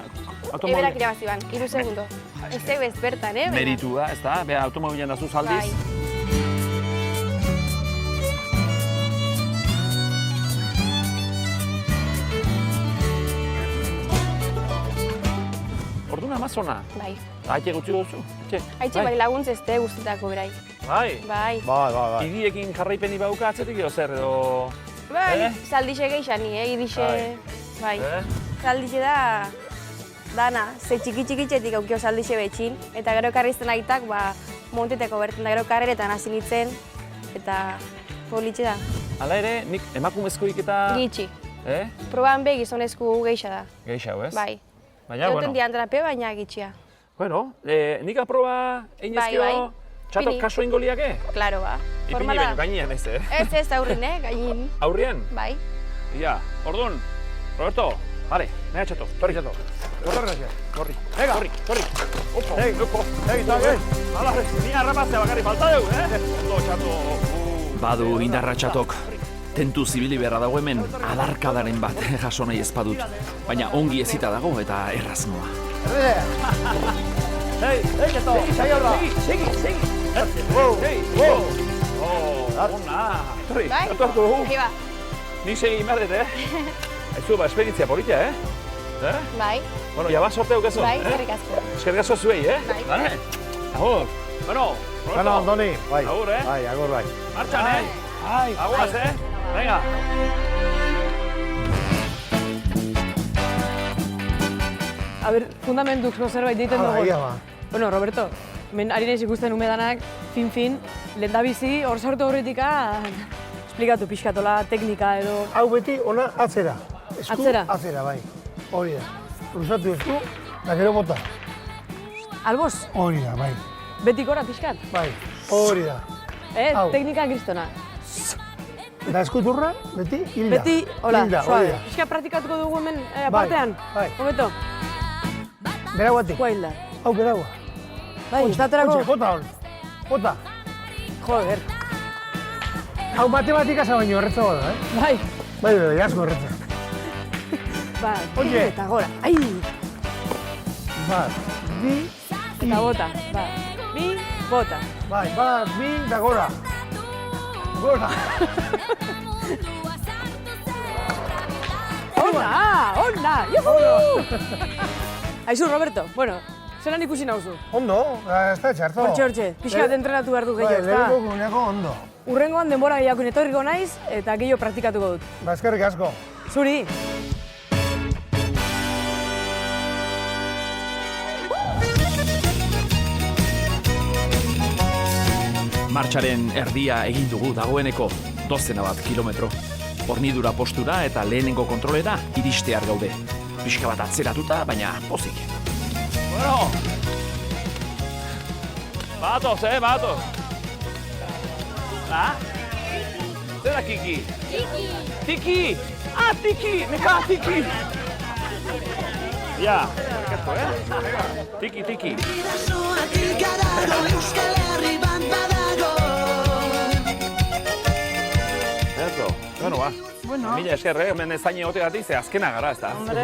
automobila? Eberak irabazi ban, 3 segundo. Ez zeu ez bertan, Meritu da, ez da? Beha automobilan da zu zaldiz? Orduan Amazona? Bai. Aite gutxi duzu? Aitxe bai laguntz ez te guztetako berai. Bai? Bai. Bai. Idiekin jarraipeni bauka atzetik edo zer edo... Bai, zaldixe geixani, idixe... Bai. Zaldixe da... Dana, ze txiki-txikitxetik aukio zaldixe betxin, eta gero ekarrizten aitak, monteteko berten da, gero karreretan hasi nintzen, eta politxe da. Hala ere, nik emakumezkoik eta... Gitxi. Proban be gizonezku geixa da. Geixa, ez? Bai. Baina, bueno. Egoten diantrape, baina gitxia. Bueno, nik aproba einezkio txatok kaso ingoliake? Claro, ba. Ipini baino gainean ez, Ez, aurrin, gainin. Aurrian? Bai. Ia, orduan, Roberto, vale, nea txato, torri txato. Torri. Venga, torri. Opo, loko. Hala, ni arrapaztea bakarri falta dugu, Ondo, txato. Badu indarra txatok. Tentu zibili beharra dago hemen adarkadaren bat jaso nahi ez badut. Baina ongi ezita dago eta erraz noa. Txato, segi horra. Segi. Ona. Torri, hartu dugu. Nik segi imarret, Aizu, esperientzia politia, Bai. Bueno, ya vas sorteo kezo. Bai, eskerrik asko. Eskerrik asko zuei, Bai. Vale. Agur. Bueno, Bueno, Andoni. Bai. Agur, Bai, agur, bai. Martxan, Aguas, Venga. A ber, fundamentuzko zerbait deiten dugu. Bueno, Roberto, ari naiz ikusten umedanak, fin, lehendabizi, hor sartu horretikan, esplikatu pixkatola, teknika edo... Hau beti ona atzera. Atzera? Atzera, bai. Hori da. Cruzatu esku, da gero bota. Alboz? Hori da, bai. Beti gora pixkat? Bai, hori da. Teknika kristona. Eta eskuturra, beti, hilda. Beti, hola, suave. da. Pixka praktikatuko dugu hemen apartean? Bai. Hobeto? Berauatik. Gua hilda. Hau, beraua. Bai, estaterako? Bota hon. Bota. Joder. Hau matematikasa baino erretzago da, Bai. Bai, asko erretza. Oye. Eta gora. Ai! Bat, bi, eta bota. Bi, bota. Bai, bat, bi, eta gora. Gora. Onda! Juhu! Aizu, Roberto, bueno, zelan ikusi nauzu? Ondo, ez da txarto. Hortxe, pixkat entrenatu behar du gehiago, ez da? Bai, lehenko guneako ondo. Urrengoan denbora gehiago etorriko naiz eta gehiago praktikatuko dut. Ba, eskerrik asko. Zuri! Martxaren erdia egin dugu dagoeneko 12 kilometro. Hornidura postura eta lehenengo kontrolera iristear gaude. Pixka bat atzeratuta, baina pozik. Bueno! Batoz, batoz! Zer da Kiki? Tiki! Tiki! Tiki! Neka, Tiki! Ja, Tiki, Tiki. Bueno, ba. Mila esker, hemen zain egotegatik, ze azkena gara, ez da? Hombre,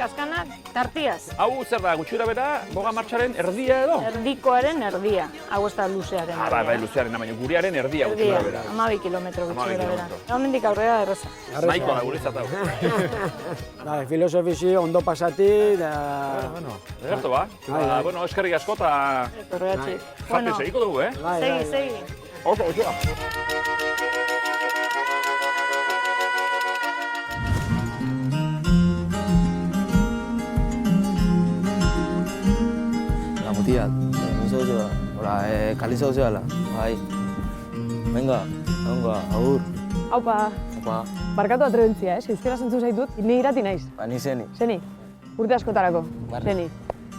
azkanak, tartiaz. Hau zer da, gutxura bera, boga martxaren erdia edo? Erdikoaren erdia, hau ez da luzearen erdia. Bai, luzearen, baina gurearen erdia gutxura bera. 12 kilometro gutxura bera. Honendik aurrera erraza. Nahiko da guretzat hau. Bai, filosofizi ondo pasati, da... Bueno, ederto ba. Bueno, eskerrik asko eta... Horregatxik. Jarte segiko dugu, Segi. Oso, gutxura. Mutia, hola, kaliza duzela, bai. Venga, agur. Haupa. Barkatu atrebentzia, euskera zentzu zaitut, ni irati naiz. Ni Zeni. Zeni, urte askotarako. Zeni.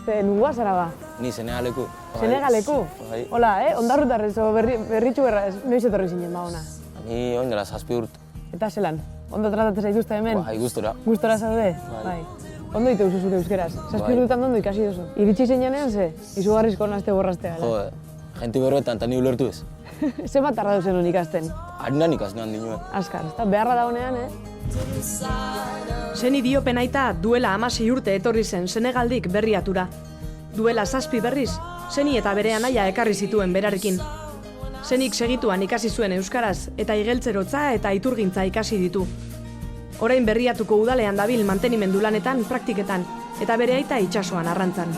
Nungoa zara ba? Ni Senegaleku. Senegaleku? Bai. Hola, ondarrutarrez, berritxu berra, noiz etorri zinen ba ona? Ni oin dela 7 urte. Eta zelan? Ondo tratatzen zaituzte hemen? Bai, gustora. Gustora zaude? Bai. Ondo ite duzu zure euskeraz. 7 urtetan ondo ikasi duzu. Iritsi zeinean ze? Izugarrizko nazte borraztea. Jo, jenti berbetan, eta ni ulertu ez. Zenbat tarda duzen hon ikasten? Harinan ikasten dinuen. Azkar, ez da beharra da honean, Seni Diopen aita duela 16 urte etorri zen Senegaldik berriatura. Duela 7 berriz, Seni eta bere anaia ekarri zituen berarekin. Senik segituan ikasi zuen euskaraz eta igeltzerotza eta iturgintza ikasi ditu. Orain berriatuko udalean dabil mantenimendu lanetan, praktiketan, eta bere aita itsasoan arrantzan.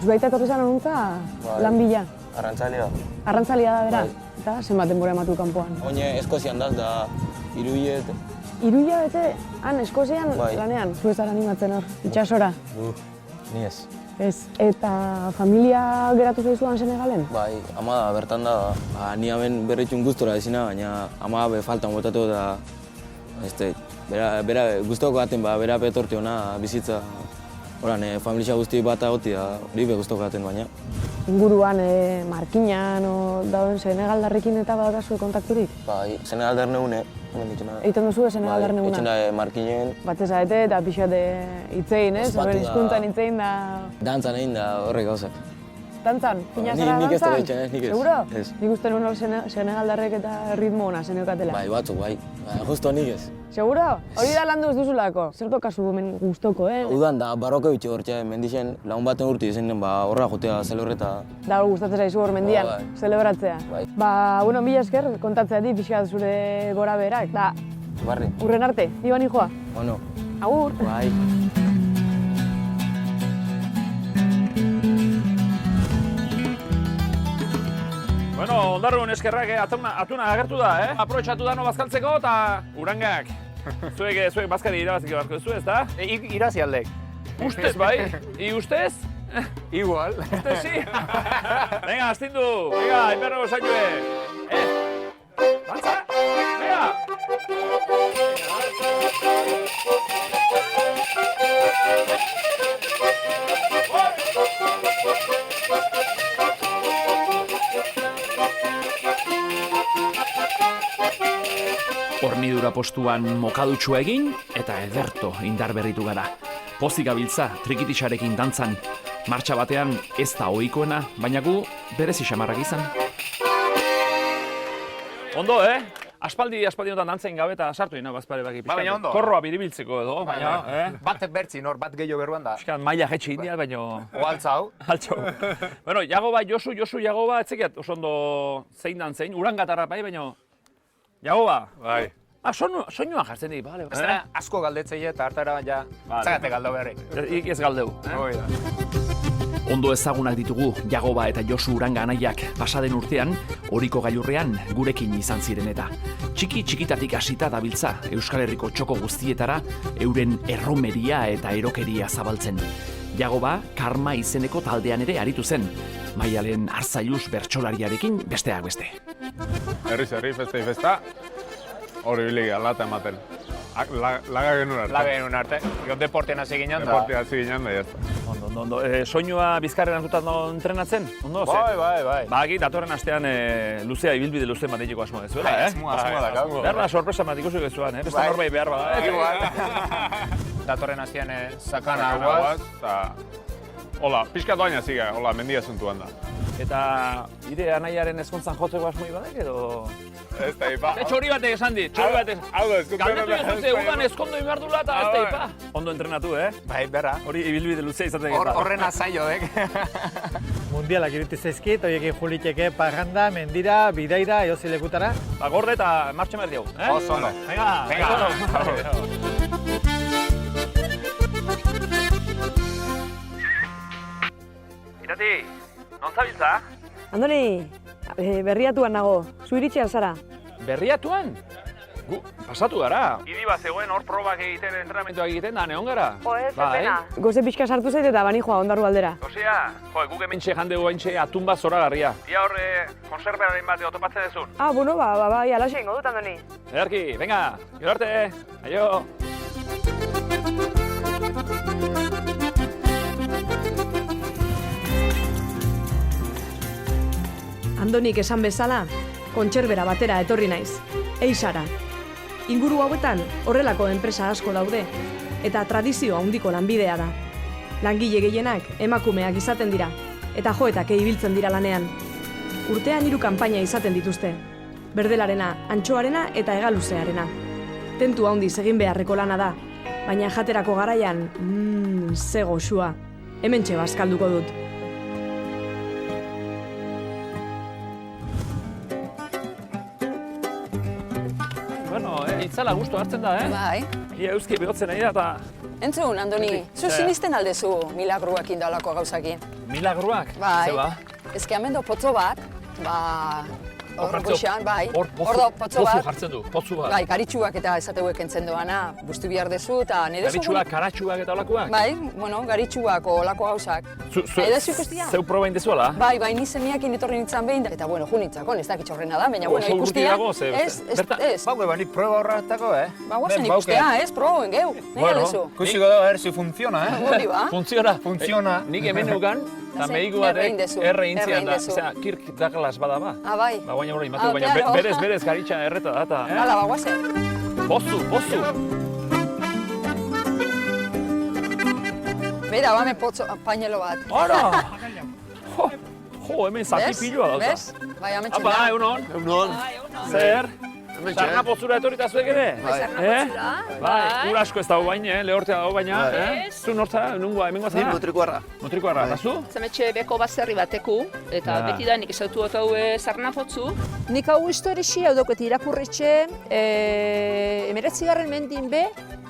Zuaita etorri zen honuntza lan bila? Arrantzalia. Arrantzalia da bera? Eta zenbat denbora ematu kanpoan? Oine Eskozian daz da 3 hilabete. 3 hilabete han Eskozian lanean? Zu ez zara animatzen hor, itsasora? Ni ez. Ez. Eta familia geratu zaizuan Senegalen? Bai, ama da bertan da. Ni hemen berritxun gustora ezina, baina ama be faltan botatu da. Bera gustoko gaten bera betorti ona bizitza. Horan, familia guzti bat agoti da, hori be gustoko gaten baina. Inguruan, Markinan, dauden Senegaldarrekin eta badakazue kontakturik? Bai, Senegaldarne une. Eiten duzu Senegaldarne una? Eitzen da Markinen. Batez zaete eta pixat hitzein, ez? Horren hizkuntzan hitzein da... Dantzan egin da horrek gauzak. Dantzan? Pina zara dantzan? Nik ez da behitxan, nik ez. Seguro? Ez. Nik uste nuen Senegaldarrek eta ritmo ona zeneukatela. Bai, batzuk, bai. Justo nik ez. Seguro? Hori da landu ez duzulako? Zer tokazu hemen gustoko, Udan da, barroko bitxe hortxe, mendixen lagun baten urti izan den, horra jotea zele horreta. Da, gustatzen zaizu hor mendian, zelebratzea. Bai. Bueno, mila esker, kontatzeatik pixkat zure gora berak. Da, Barri. urren arte, Ibani joa. Bueno. Agur. Bai. Bueno, ondarrun eskerrak atuna agertu da, Aprobetxatu da no bazkaltzeko eta urangak. Zuek bazkari irabaziko barko duzu, ez da? Irazi aldek. Ustez bai? I ustez? Igual. Ustez, sí? Venga, astindu. Venga, inberro saioe. Bantza? Venga! Hornidura postuan mokadutsua egin eta ederto indar berritu gara. Pozik gabiltza trikitixarekin dantzan. Martxa batean ez da ohikoena, baina gu berezi xamarrak izan. Ondo, Aspaldi honetan dantzain gabe eta sartu ina bazpare baki pixkat. Baina ondo. Korroa biribiltzeko edo, baina, Bat bertzi, bat gehiago berruan da. Piskat maila jetxe india, baina... O altzau. Altxau. Bueno, Jagoba, Josu Jagoba, etzekiat oso ondo zein dantzein, urangatarra bai, baina... Jagoba. Bai. Soinua jartzen dik, bale. Ez da, asko galdetzei eta hartara ja, zagate galdeu berri. Ik ez galdeu. Hoi da. Ondo ezagunak ditugu Jagoba eta Josu Uranga anaiak pasaden urtean, Oriko gailurrean gurekin izan ziren eta. Txikitatik hasita dabiltza Euskal Herriko txoko guztietara euren erromeria eta erokeria zabaltzen. Jagoba, Karma izeneko taldean ere aritu zen, Maialen Arzailuz bertsolariarekin besteak beste. Herri, festa, hori bilegi alata ematen. Laga genuen arte. Laga genuen arte. Gero deportean hasi ginen da. Deportean hasi ginen da, jazta. Ondo. Soinua bizkarren hartutan entrenatzen? Ondo, ze? Bai. Bagi, datorren astean luzea, ibilbide luze mateko asmoa dezuela, Asmoa da, gau. Behar da, sorpresa matiko zuek ezuan, Beste norbait behar bada, Igual. Datorren astean sakana guaz. Hola, pixka doaina ziga, hola, mendia zuntuan da. Eta ire anaiaren ezkontzan jotzeko asmoi badek edo... Ez da ipa. Txori batek esan dit, txori batek. Hau da, ezkontzan. Galdetu ez udan ezkondo inbardula eta ez da ipa. Ondo entrenatu, Bai, berra. Hori ibilbide luzea izatek eta. Horren azaio, Mundialak iritu zaizkit, horiekin juliteke parranda, mendira, bidaira, eozi lekutara. Gorde eta martxe merdi hau, Oso ondo. Venga. Irati, non zabiltza? Andoni, berriatuan nago. Zu iritsi zara? Berriatuan? Gu, pasatu gara. Idi bat zegoen hor probak egiten, entrenamentuak egiten, da neon gara. Ez pena. Goze pixka sartu zait eta bani joa ondarru aldera. Osea, guk hementxe jandegu haintxe atun bat zoragarria. Ia horre, konserberaren bat otopatzen dezun. Bueno, bai, alaxe ingo dut, Andoni. Ederki, venga, gero arte, aio. Andonik esan bezala, kontserbera batera etorri naiz, Eixara. Inguru hauetan horrelako enpresa asko daude, eta tradizio handiko lanbidea da. Langile gehienak emakumeak izaten dira, eta joetak ibiltzen dira lanean. Urtean 3 kanpaina izaten dituzte, berdelarena, antxoarena eta hegaluzearena. Tentu handiz egin beharreko lana da, baina jaterako garaian, ze goxua, hementxe bazkalduko dut. Bueno, itzala gustu hartzen da, Bai. Ia euski behotzen nahi da, eta... Entzun, Andoni, zu sinisten aldezu milagruak indalako gauzakin. Milagruak? Bai. Zeba? Ezki amendo potzo bat, hor goxan, bai. Hor potzu jartzen du, potzu bat. Bai, garitxuak eta esateuek entzen doana, bustu behar dezu, eta nire Garitxuak, karatxuak eta olakoak? Bai, bueno, garitxuak o olako gauzak. Edazu ikustia? Zeu proba indezuela? Bai, ni semiakin etorri nintzen behin, eta bueno, junitzakon, ez dakit horrena da, baina bueno, ikustia... Ez, Bau, banik proba horretako, Ba, guazen ikustia, ez, proben, geu, nahi aldezu. Kusiko da, si funciona, Hori ba. Funciona. Nik hemen nukan, eta meigu batek erre intzian da. Osea, Kirk Douglas bada ba. Bai. Ba, guaina hori imatu, baina berez garitxa erreta da, eta... Hala, ba, guazen. Pozu. Bera, bame potzo, pañelo bat. Ara! Jo, hemen zaki pilua dauta. Bez? Bai, ametxen da. Apa, egunon. Zer? Sarna potzura etorita zuek ere? Bai, ur asko ez dago bain, lehortea dago baina. Zu nortza, nungoa, hemengoa zara? Ni Mutrikuarra. Mutrikuarra, eta zu? Zametxe beko baserri bateku, eta beti da nik ezautu hau sarna potzu. Nik hau historixi, hau dauket irakurritxe, 19. mendin be,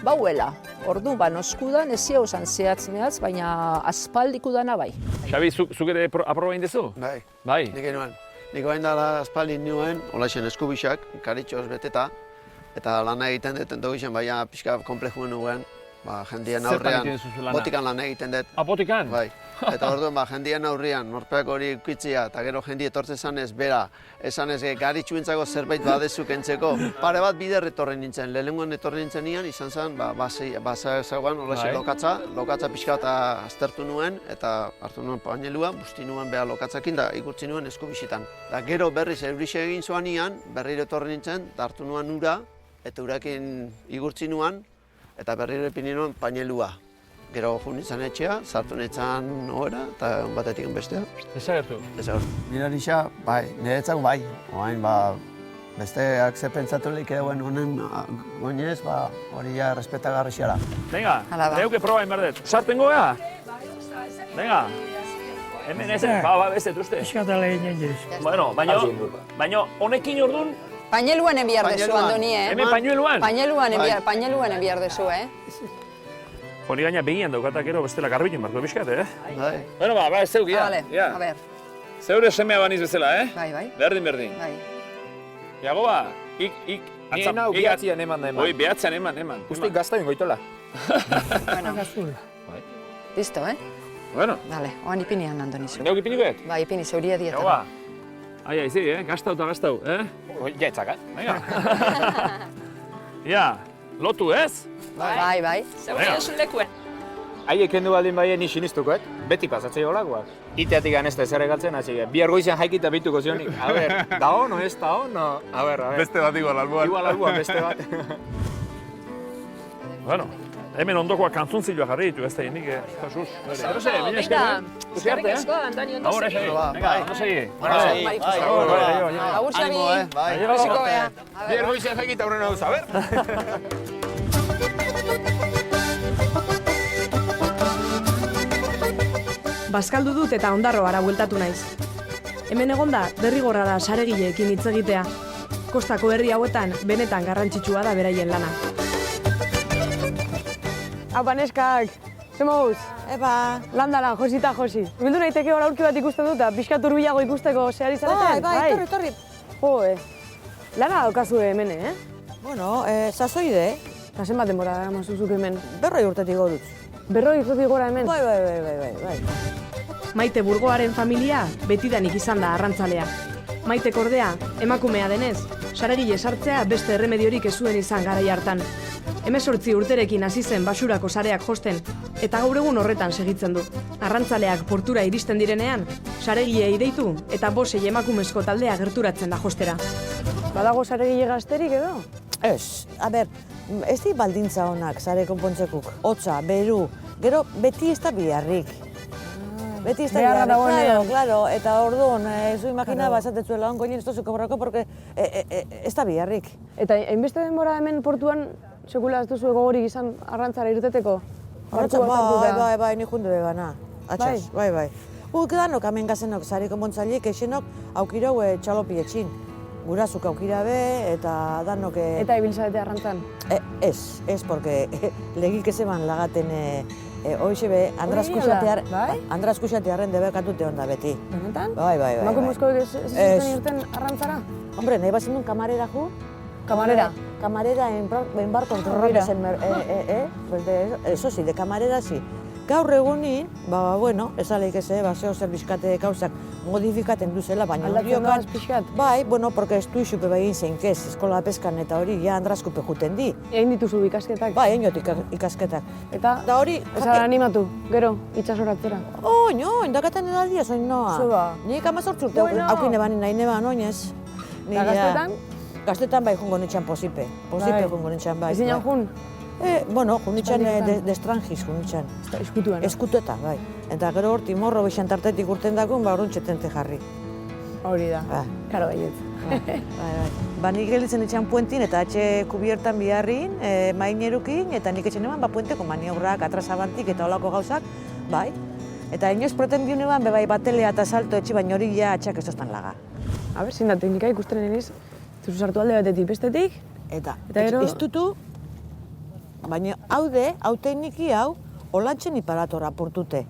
bauela. Ordu, noskudan, ez hau zan zehatz, baina aspaldiku dana bai. Xabi, zuk ere aproba indezu? Bai. Nik enoan. Nik bain dala aspaldi nioen, olaixen eskubixak, karitxoz beteta, eta lana egiten dut entogixen, baina pixka komplexuen nuen, jendien aurrean, botikan lan egiten dut. Botikan? Bai. Eta orduan, jendien aurrean, norpeak hori ukitzia, eta gero jendi etortzen zanez, bera, esan ez garitxuentzako zerbait badezuk entzeko. Pare bat bider etorri nintzen, lehenengoen etorri nintzen nian, izan zen, basa ezaguan, olaxe lokatza pixka eta aztertu nuen, eta hartu nuen painelua, busti nuen beha lokatzakin, da ikurtzi nuen eskubixitan. Da gero berriz eurixe egin zoan nian, berriro etorri nintzen, da hartu nuen ura, eta urakin igurtzi nuen, eta berriro epini nuen painelua. Gero jo nintzen etxea, sartu nintzen ohera, eta batetik bestea. Desagertu? Desagertu. Nire nisa, bai, niretzako bai. Oain, besteak ze pentsatu lehik edo honen goinez, hori ja respetagarri xara. Venga, neuke proba inberdet. Sarten goea? Venga. Hemen ez, ez uste. Eskatala egin jiriz. Bueno, baina honekin ordun... Pañeluan enbiar dezu, Andoni, Hemen pañueluan? Pañeluan enbiar dezu, Hori gaina begian daukatak gero bestela garbilen barko bizkat, Bai. Bueno, ez zeuk, Vale, a ber. Zeure semea baniz bezala, Bai. Berdin. Bai. Iago ba, Nien hau behatzean eman. Oi, behatzean eman. Ustik gaztain goitola. Bueno. Listo, Bueno. Vale, oan ipinian, Andoni zu. Neuk ipinikoet? Bai, ipini, zeuria dieta. Iago ba. Ai, aizi, gaztau, Ja, etzakat. Venga. Ja, lotu ez? Bai. Zeuria duzu lekuen. Haiek kendu baldin bai ni sinistukoet, beti pasatzei holakoak. Iteatik ez da ezer egaltzen, hasi bihar goizean jaikita bituko zionik. A ber, da ono, ez da ono? A ber. Beste bat igual albuan. Igual albuan, beste bat. Bueno, hemen ondokoak kantzuntzilua jarri ditu, ez da jenik, Jesus. Venga, eskerrik asko, Antoni, ondo segi. Venga, ondo segi. Agur, Xabi. Bai. Biziko bea. Bihar goizean jaikita aurrena duz, a ber. Bazkaldu dut eta Ondarroara bueltatu naiz. Hemen egonda derrigorra da saregileekin hitz egitea. Kostako herri hauetan benetan garrantzitsua da beraien lana. Apa, neskak, ze moduz? Eba. Landara, josita josi. Bildu nahiteke hor aurki bat ikusten dut, pixkat hurbilago ikusteko zehar izareten? Bai, torri. Jo, lana daukazu hemen, Bueno, sasoide. Eta zenbat denbora dara mazuzuk hemen? 40 urtetik gorutz. 40 urtetik gora hemen? Bai. Maite Burgoaren familia betidanik izan da arrantzalea. Maite ordea, emakumea denez, saregile sartzea beste erremediorik ez zuen izan garai hartan. 18 urterekin hasi zen basurako sareak josten, eta gaur egun horretan segitzen du. Arrantzaleak portura iristen direnean, saregileei deitu eta 5 emakumezko taldea gerturatzen da jostera. Badago saregile gazterik edo? Ez, ez di baldintza honak sare konpontzekuk. Hotza, beru, gero beti ez da biharrik. Beti ez da biharrik, claro, eta orduan, zu imagina bazatetzuela onko egin ez tozuko borrako, porque ez da biharrik. Eta hainbeste denbora hemen portuan sekula ez duzu gogorik izan arrantzara irteteko? Bai, ni jundu bebana. Atxas, bai. Guk danok hemen gazenok sare konpontzaileek esenok aukirau txalopi etxin. Gurazuk aukira be, eta danok... Eta ibiltzarete arrantzan? Ez, porque legik ezeban lagaten hoxe be, andrazkuxatearen debekatute onda beti. Benetan? Bai. Emakumezkoek ez zuten irten arrantzara? Hombre, nahi bazen duen kamarera ju. Kamarera? Kamarera en barco en Torrones, eso sí, de camarera sí. Gaur egunin, bueno, esaleik eze, zeo zerbizkate gauzak modifikaten duzela, baina aldakiokan... pixkat? Bai, bueno, porque ez du isupe begin zeinkez, eskola peskan eta hori, ja andrazkupe juten di. Egin dituzu ikasketak? Bai, egin ikasketak. Eta hori... Ezara animatu, gero, itxasoratzera? Indakaten edaldia zoin noa. Zuba? Nik 18 urte aukine bani nahi neban, oinez. Eta gaztetan? Gaztetan bai jungo nitxan posipe. Posipe jungo nitxan bai. Ezin jun? Bueno, junitxan de estrangis junitxan. Eskutuan? Eskutueta, bai. Eta gero horti morro beixan tartetik urten dakun, orduan txetente jarri. Hori da, karo baiet. Ba, nik gelitzen etxan puentin eta atxe kubiertan biharrin, mainerukin, eta nik etxen eman puenteko maniobrak, atrasabantik eta olako gauzak, bai. Eta inoz pretendiun eban, bebai batelea eta salto etxe, baina hori ja atxak ez toztan laga. A ber, zin da teknika ikusten eniz, zuzu sartu alde batetik bestetik, eta gero... Ez dutu, baina hau tekniki hau, olantxen iparatora apurtute.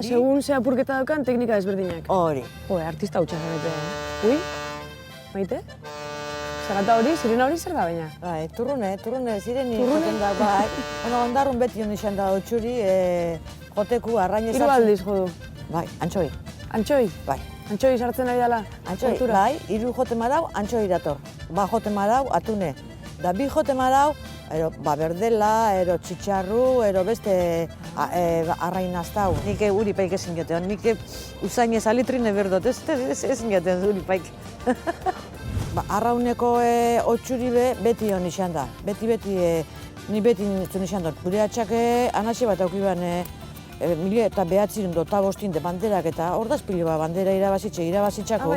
Segun ze apurketa daukan, teknika desberdinak. Hori. Artista hau txasarete. Ui, Maite? Zarata hori, sirena hori zer da baina? Bai, turrune, sireni joten da, bai. Ondarrun beti hon izan da hotxuri, joteku, arrainez... Hiru aldiz jodu? Bai, antxoi. Antxoi? Bai. Antxoi sartzen ari dela? Antxoi, bai, hiru jote marau, antxoi dator. Ba jote marau, atune. Da bi jote marau, berdela, txitxarru, beste arrainaztau. Nik uri paik ezin jotean, nik usainez alitrine berdot, ez jotean uri paik. Arrauneko otxuri beti hon izan da. Ni beti nintzen izan dut. Gure atxake anaxe bat aukiban 1905 banderak eta hor da espilo bandera irabazitxako.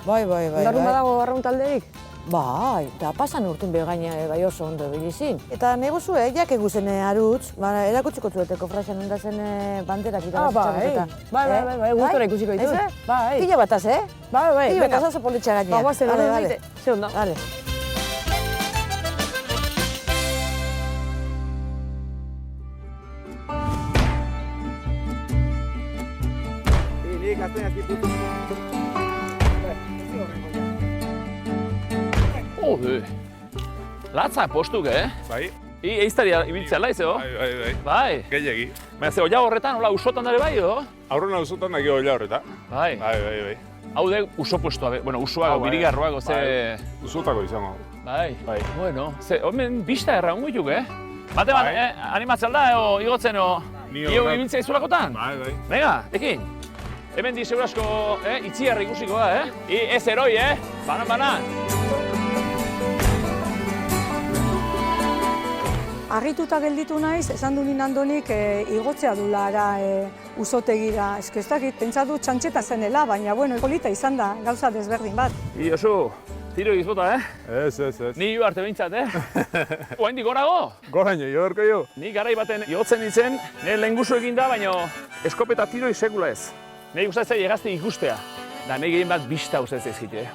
Bai. Ondarrun badago arraun talderik? Bai, eta pasan urtun begaina bai oso ondo bilizin. Eta negozu jak eguzen arutz, erakutsiko zueteko frasean ondazen banderak irabazitxako. Bai, gustora ikusiko ditut. Bai. Pila bataz, Bai. Pila bataz oso politxa gaina. Ba, guazen, ze ondo. Latza postuk, Bai. Eiztaria ibiltzea laiz, Bai. Gehiagi. Baina ze olla horretan, hola, usotan dara bai, edo? Aurrena usotan daki olla horretan. Bai. Hau de uso puestua, usoa, birigarroago, ze... Usotako izango. Bai. Bueno, ze, homen bista erra onguituk, Bate bat, animatzea da, igotzen, ibiltzea izulakotan? Bai. Venga, ekin. Hemen di segurasko, itziarra ikusiko da, Ez eroi, banan. Argituta gelditu naiz, esan du nien Andonik igotzea dulara usotegira. Ez ez dakit, pentsatu txantxeta zenela, baina polita izan da, gauza desberdin bat. Josu, tiro egizbota, Ez. Ni jo arte behintzat, Oaindik gorago? Goraino, jo berko jo. Ni garai baten igotzen ditzen, nire lehengusu egin da, baina eskopeta tiro sekula ez. Nire gustatzen egazte ikustea. Da, nire gehien bat bista gustatzen ezkite,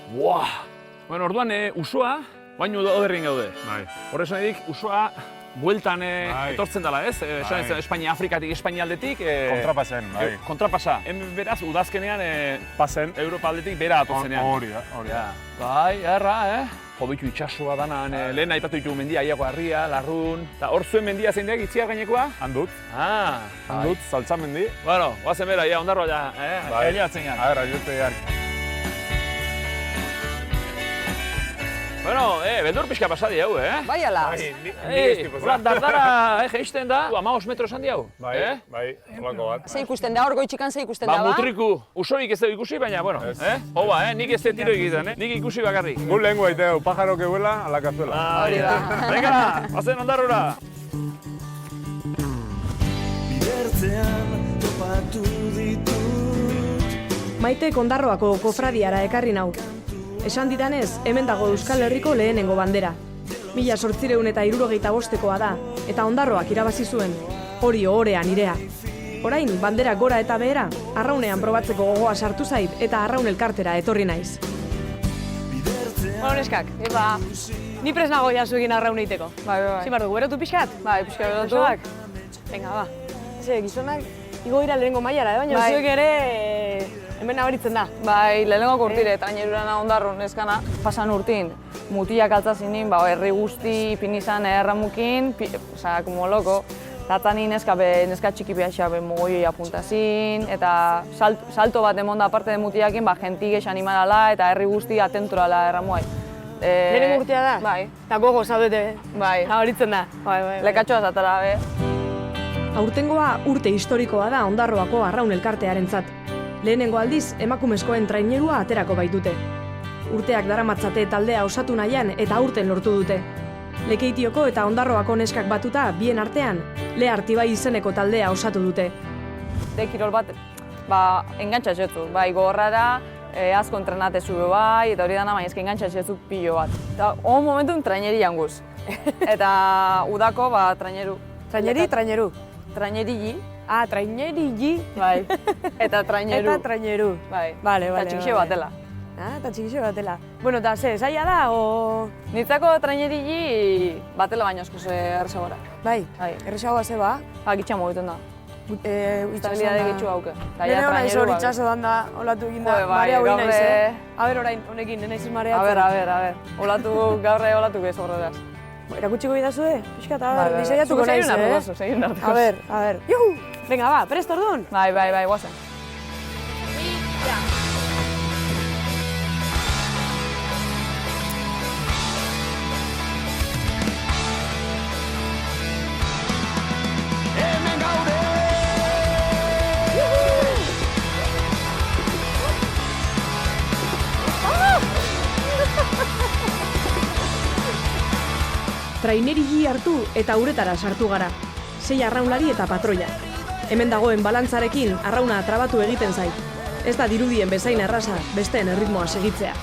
Orduan, usoa, baino oderrin gaude. Horrez nahi dik, usoa bueltan etortzen dela, ez? Espainia, Afrikatik, Espainia aldetik... Kontrapasen, bai. Kontrapasa. Beraz, udazkenean, pasen, Europa aldetik bera atortzenean. Hori da. Bai, erra, Hobitu itxasua danan, lehen aipatu ditu mendia, Aiago Harria, Larrun... Eta hor zuen mendia zein deak, itziar gainekoa? Handut. Handut, saltza mendi. Bueno, guazen bera, ondarroa ja, Gaila batzen gan. Agerra, jote gan. Bueno, beldur pixka pasadi hau, Bai, ala. Hola, dardara, geisten da, 15 metro esan di hau. Bai, holako bat. Ze ikusten da, hor goitxikan ze ikusten da, ba? Mutriku, usorik ez dugu ikusi, baina, bueno, Oba, nik ez tiro egiten, nik ikusi bakarrik. Gu lehen guaiteu, pajaro que vuela, a la cazuela. Hori da. Venga, bazen ondarrura. Bidertzean topatu ditut. Maitek Ondarroako kofradiara ekarri nau. Esan didanez, hemen dago Euskal Herriko lehenengo bandera. 1875koa da, eta Ondarroak irabazi zuen. Hori ohorea nirea. Orain, bandera gora eta behera, arraunean probatzeko gogoa sartu zait eta arraun elkartera etorri naiz. Bueno, neskak, ni pres nago jasu egin arraun egiteko. Bai. Zimar dugu, berotu pixkat? Bai, pixkat berotu. Venga, ba. Ze, gizonak, igo dira lehenengo mailara, baina zuek ere hemen nabaritzen da. Bai, lehenengo urtire, trainerurana Ondarrun neskana. Pasan urtin, mutilak altzazinin, herri guzti pinizan erramukin, como loko. Tatzani neska txiki behaxa mogoi apuntazin, eta salto bat emonda aparte de mutiakin, jentik esan animalala eta herri guzti atenturala erramuai. Lehenengo urtea da? Bai. Eta gogo zaudete, bai. Nabaritzen da. Lekatxoa zatara, be. Aurtengoa urte historikoa da Ondarroako arraun elkartearentzat. Lehenengo aldiz, emakumezkoen trainerua aterako baitute. Urteak daramatzate taldea osatu nahian eta aurten lortu dute. Lekeitioko eta Ondarroako neskak batuta, bien artean, Le Artibai izeneko taldea osatu dute. Kirol bat, engantxatxetzu, gogorra da, asko entrenatezu bai, eta hori dana, baina engantxatxetzu pilo bat. Eta hon momentun traineri janguz. Eta udako, traineru. Traineri, traineru? Trainerigi. Ah, trainerigi. Bai, eta traineru. Eta traineru. Bai, eta txikixe batela. Ah, eta txikixe batela. Bueno, eta ze, zaila da, o...? Nitzako trainerigi batela baina asko erresagoara. Bai, erresagoa ze ba? Gitxan mogiten da. Estabilidade gitxu hauke. Nene hona izor itxaso da, olatu egin da, marea hori naiz, Aber orain, honekin, nene izin mareatzen. Aber. Olatu gez horretaz. Erakutsiko bidazue, pixkat, diseiatuko naiz, Segin hartuko. Aber. Juhu! Venga, ba, prest orduan? Bai, guazen. Trainerigi hartu eta uretara sartu gara. 6 arraunlari eta patroia. Hemen dagoen balantzarekin arrauna trabatu egiten zait. Ez da dirudien bezain erraza besteen erritmoa segitzea.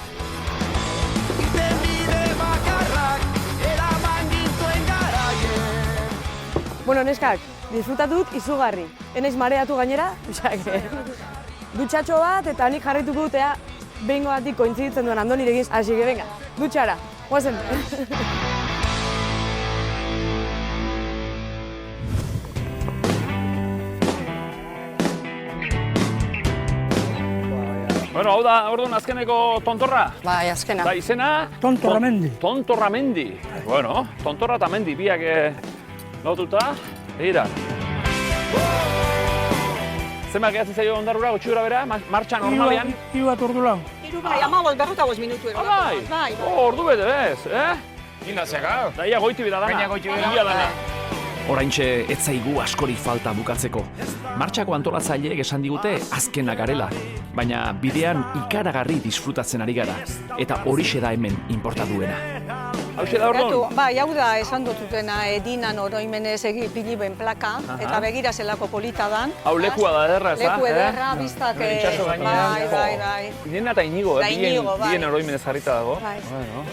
Bueno, neskak, disfrutatut izugarri. Enaiz mareatu gainera, dutxatxo bat eta nik jarraituko dutea behingo batik kointziditzen duen Andonirekin. Así que venga, dutxara, guazen. Bueno, hau da, orduan azkeneko tontorra? Bai, azkena. Da, izena? Tontorramendi. Tontorramendi. Bueno, tontorra eta mendi, biak lotuta. Egira. Zenbat gehatzen zaio Ondarrura, gutxi gora bera, martxa normalean? Hiru bat ordu lau. Bai, 15 minutu ero. Bai, ordu bete bez, Ina zega. Da, ia goiti bera dana. Gaina goiti bera dana. Oraintxe ez zaigu askorik falta bukatzeko. Martxako antolatzaileek esan digute azkena garela, baina bidean ikaragarri disfrutatzen ari gara, eta horixe da hemen inporta duena. Hauxe da orduan? Bai, hau da esan dututena edinan oroimenez piliben plaka, eta begira zelako polita dan. Hau lekua da ederra, ez da? Leku ederra, biztak, bai. Nena eta Inigo, bien oroimenez jarrita dago.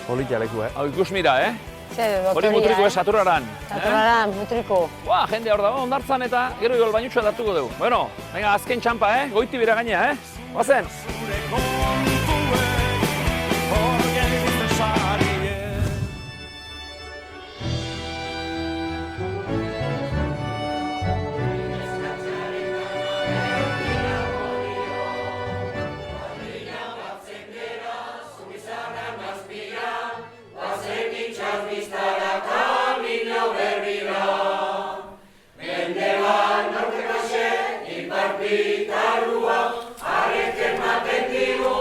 Polita lekua, Hau ikus mira, Hori mutriko ez, Saturaran. Saturaran, mutriko. Jende hor dago, ondartzan eta gero igol bainutxoa dartuko dugu. Bueno, venga, azken txampa, goiti bira gaina, Guazen! Arreken maten digu,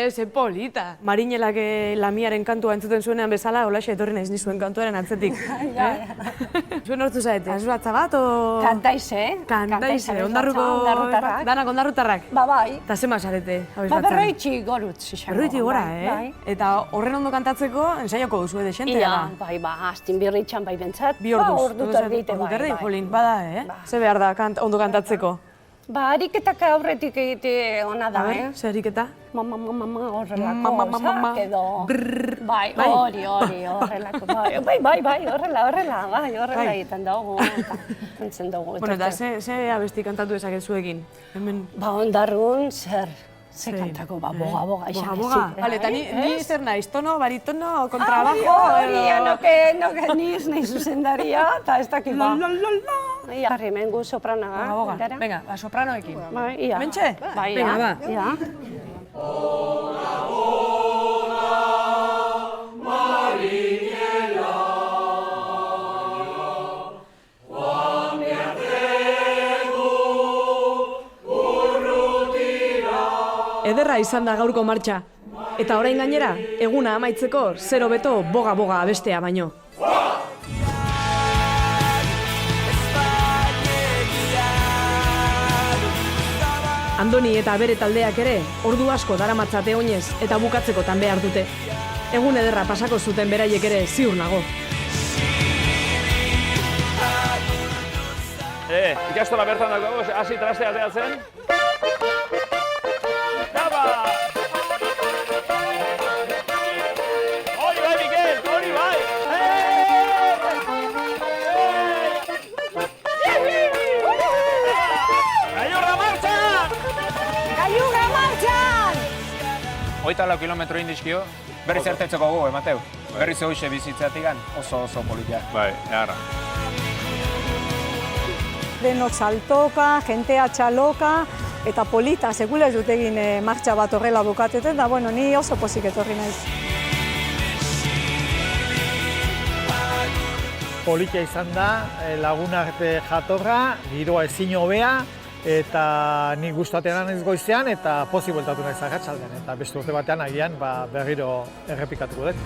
ze polita. Marinelak Lamiaren kantua entzuten zuenean bezala, holaxe etorri naiz nizuen kantuaren atzetik. Zuen hortu zaete? Azuratza bat, o... Kantaize. Kantaize, ondarruko... Danak ondarrutarrak? Ba, bai. Eta zema zarete, Ba, berroitxi gorutz. Berroitxi gora, Eta horren ondo kantatzeko, ensaioko duzu edexente, Ia, bai, astin birritxan bai bentsat. Bi orduz. Ordu terdite, bai. Jolin, bada, Ze behar da ondo kantatzeko? Ba, ariketak aurretik egite ona da, Ze ariketa? Mama, horrelako, edo... Bai, hori, horrelako, bai, horrela egiten dugu, eta entzen dugu. Bueno, eta ze abesti kantatu ezakezu egin? Ba, ondarrun, Ze kantako, boga, izan ez. Bale, eta ni zer naiz, tono, baritono, kontrabajo? Noke ni ez nahi zuzendaria, eta ez dakit ba. Ia, harri mengu sopranoa. Boga, venga, sopranoekin. Ia. Mentxe? Venga, ba. Ia. Ederra izan da gaurko martxa. Eta orain gainera, eguna amaitzeko zero beto boga abestea baino. Andoni eta bere taldeak ere, ordu asko daramatzate oinez eta bukatzekotan behar dute. Egun ederra pasako zuten beraiek ere ziur nago. Ikastola bertan dago, hasi traste ateatzen. Daba! Hori bai, Mikel, hori bai! Gailurra martxan! Gailurra martxan! 24 kilometro indizkio, berriz ertetzeko gogo, Mateu. Berriz hoxe bizitzeatigan oso politia. Bai, eharra. Denok saltoka, jentea txaloka, eta polita, sekula ez dut egin martxa bat horrela bukateten, da bueno, ni oso pozik etorri naiz. Politia izan da, lagunarte jatorra, giroa ezin hobea, eta nik gustatzen naiz goizean, eta pozik bueltatu naiz arratsaldean, eta beste urte batean agian berriro errepikatuko dut.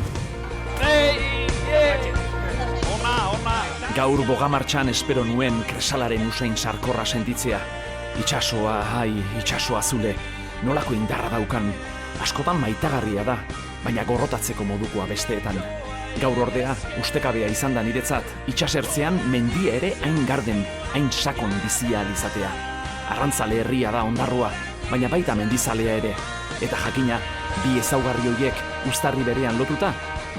Gaur bogamartxan espero nuen kresalaren usain sarkorra sentitzea. Itxasoa zule, nolako indarra daukan. Askotan maitagarria da, baina gorrotatzeko modukoa besteetan. Gaur ordea, ustekabea izan da niretzat, itxasertzean mendia ere hain garden, hain sakon bizia alizatea. Arrantzale herria da ondarrua, baina baita mendizalea ere. Eta jakina, bi ezaugarri horiek uztarri berean lotuta,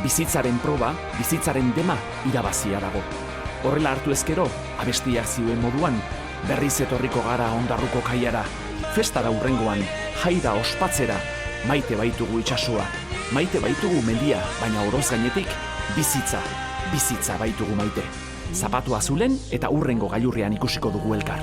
bizitzaren proba, bizitzaren dema irabazia dago. Horrela hartu ezkero, abestiak zioen moduan, berriz etorriko gara ondarruko kaiara, festara hurrengoan, jaira ospatzera, maite baitugu itsasoa, maite baitugu mendia, baina oroz gainetik, bizitza baitugu maite. Zapatu azulen eta hurrengo gailurrean ikusiko dugu elkar.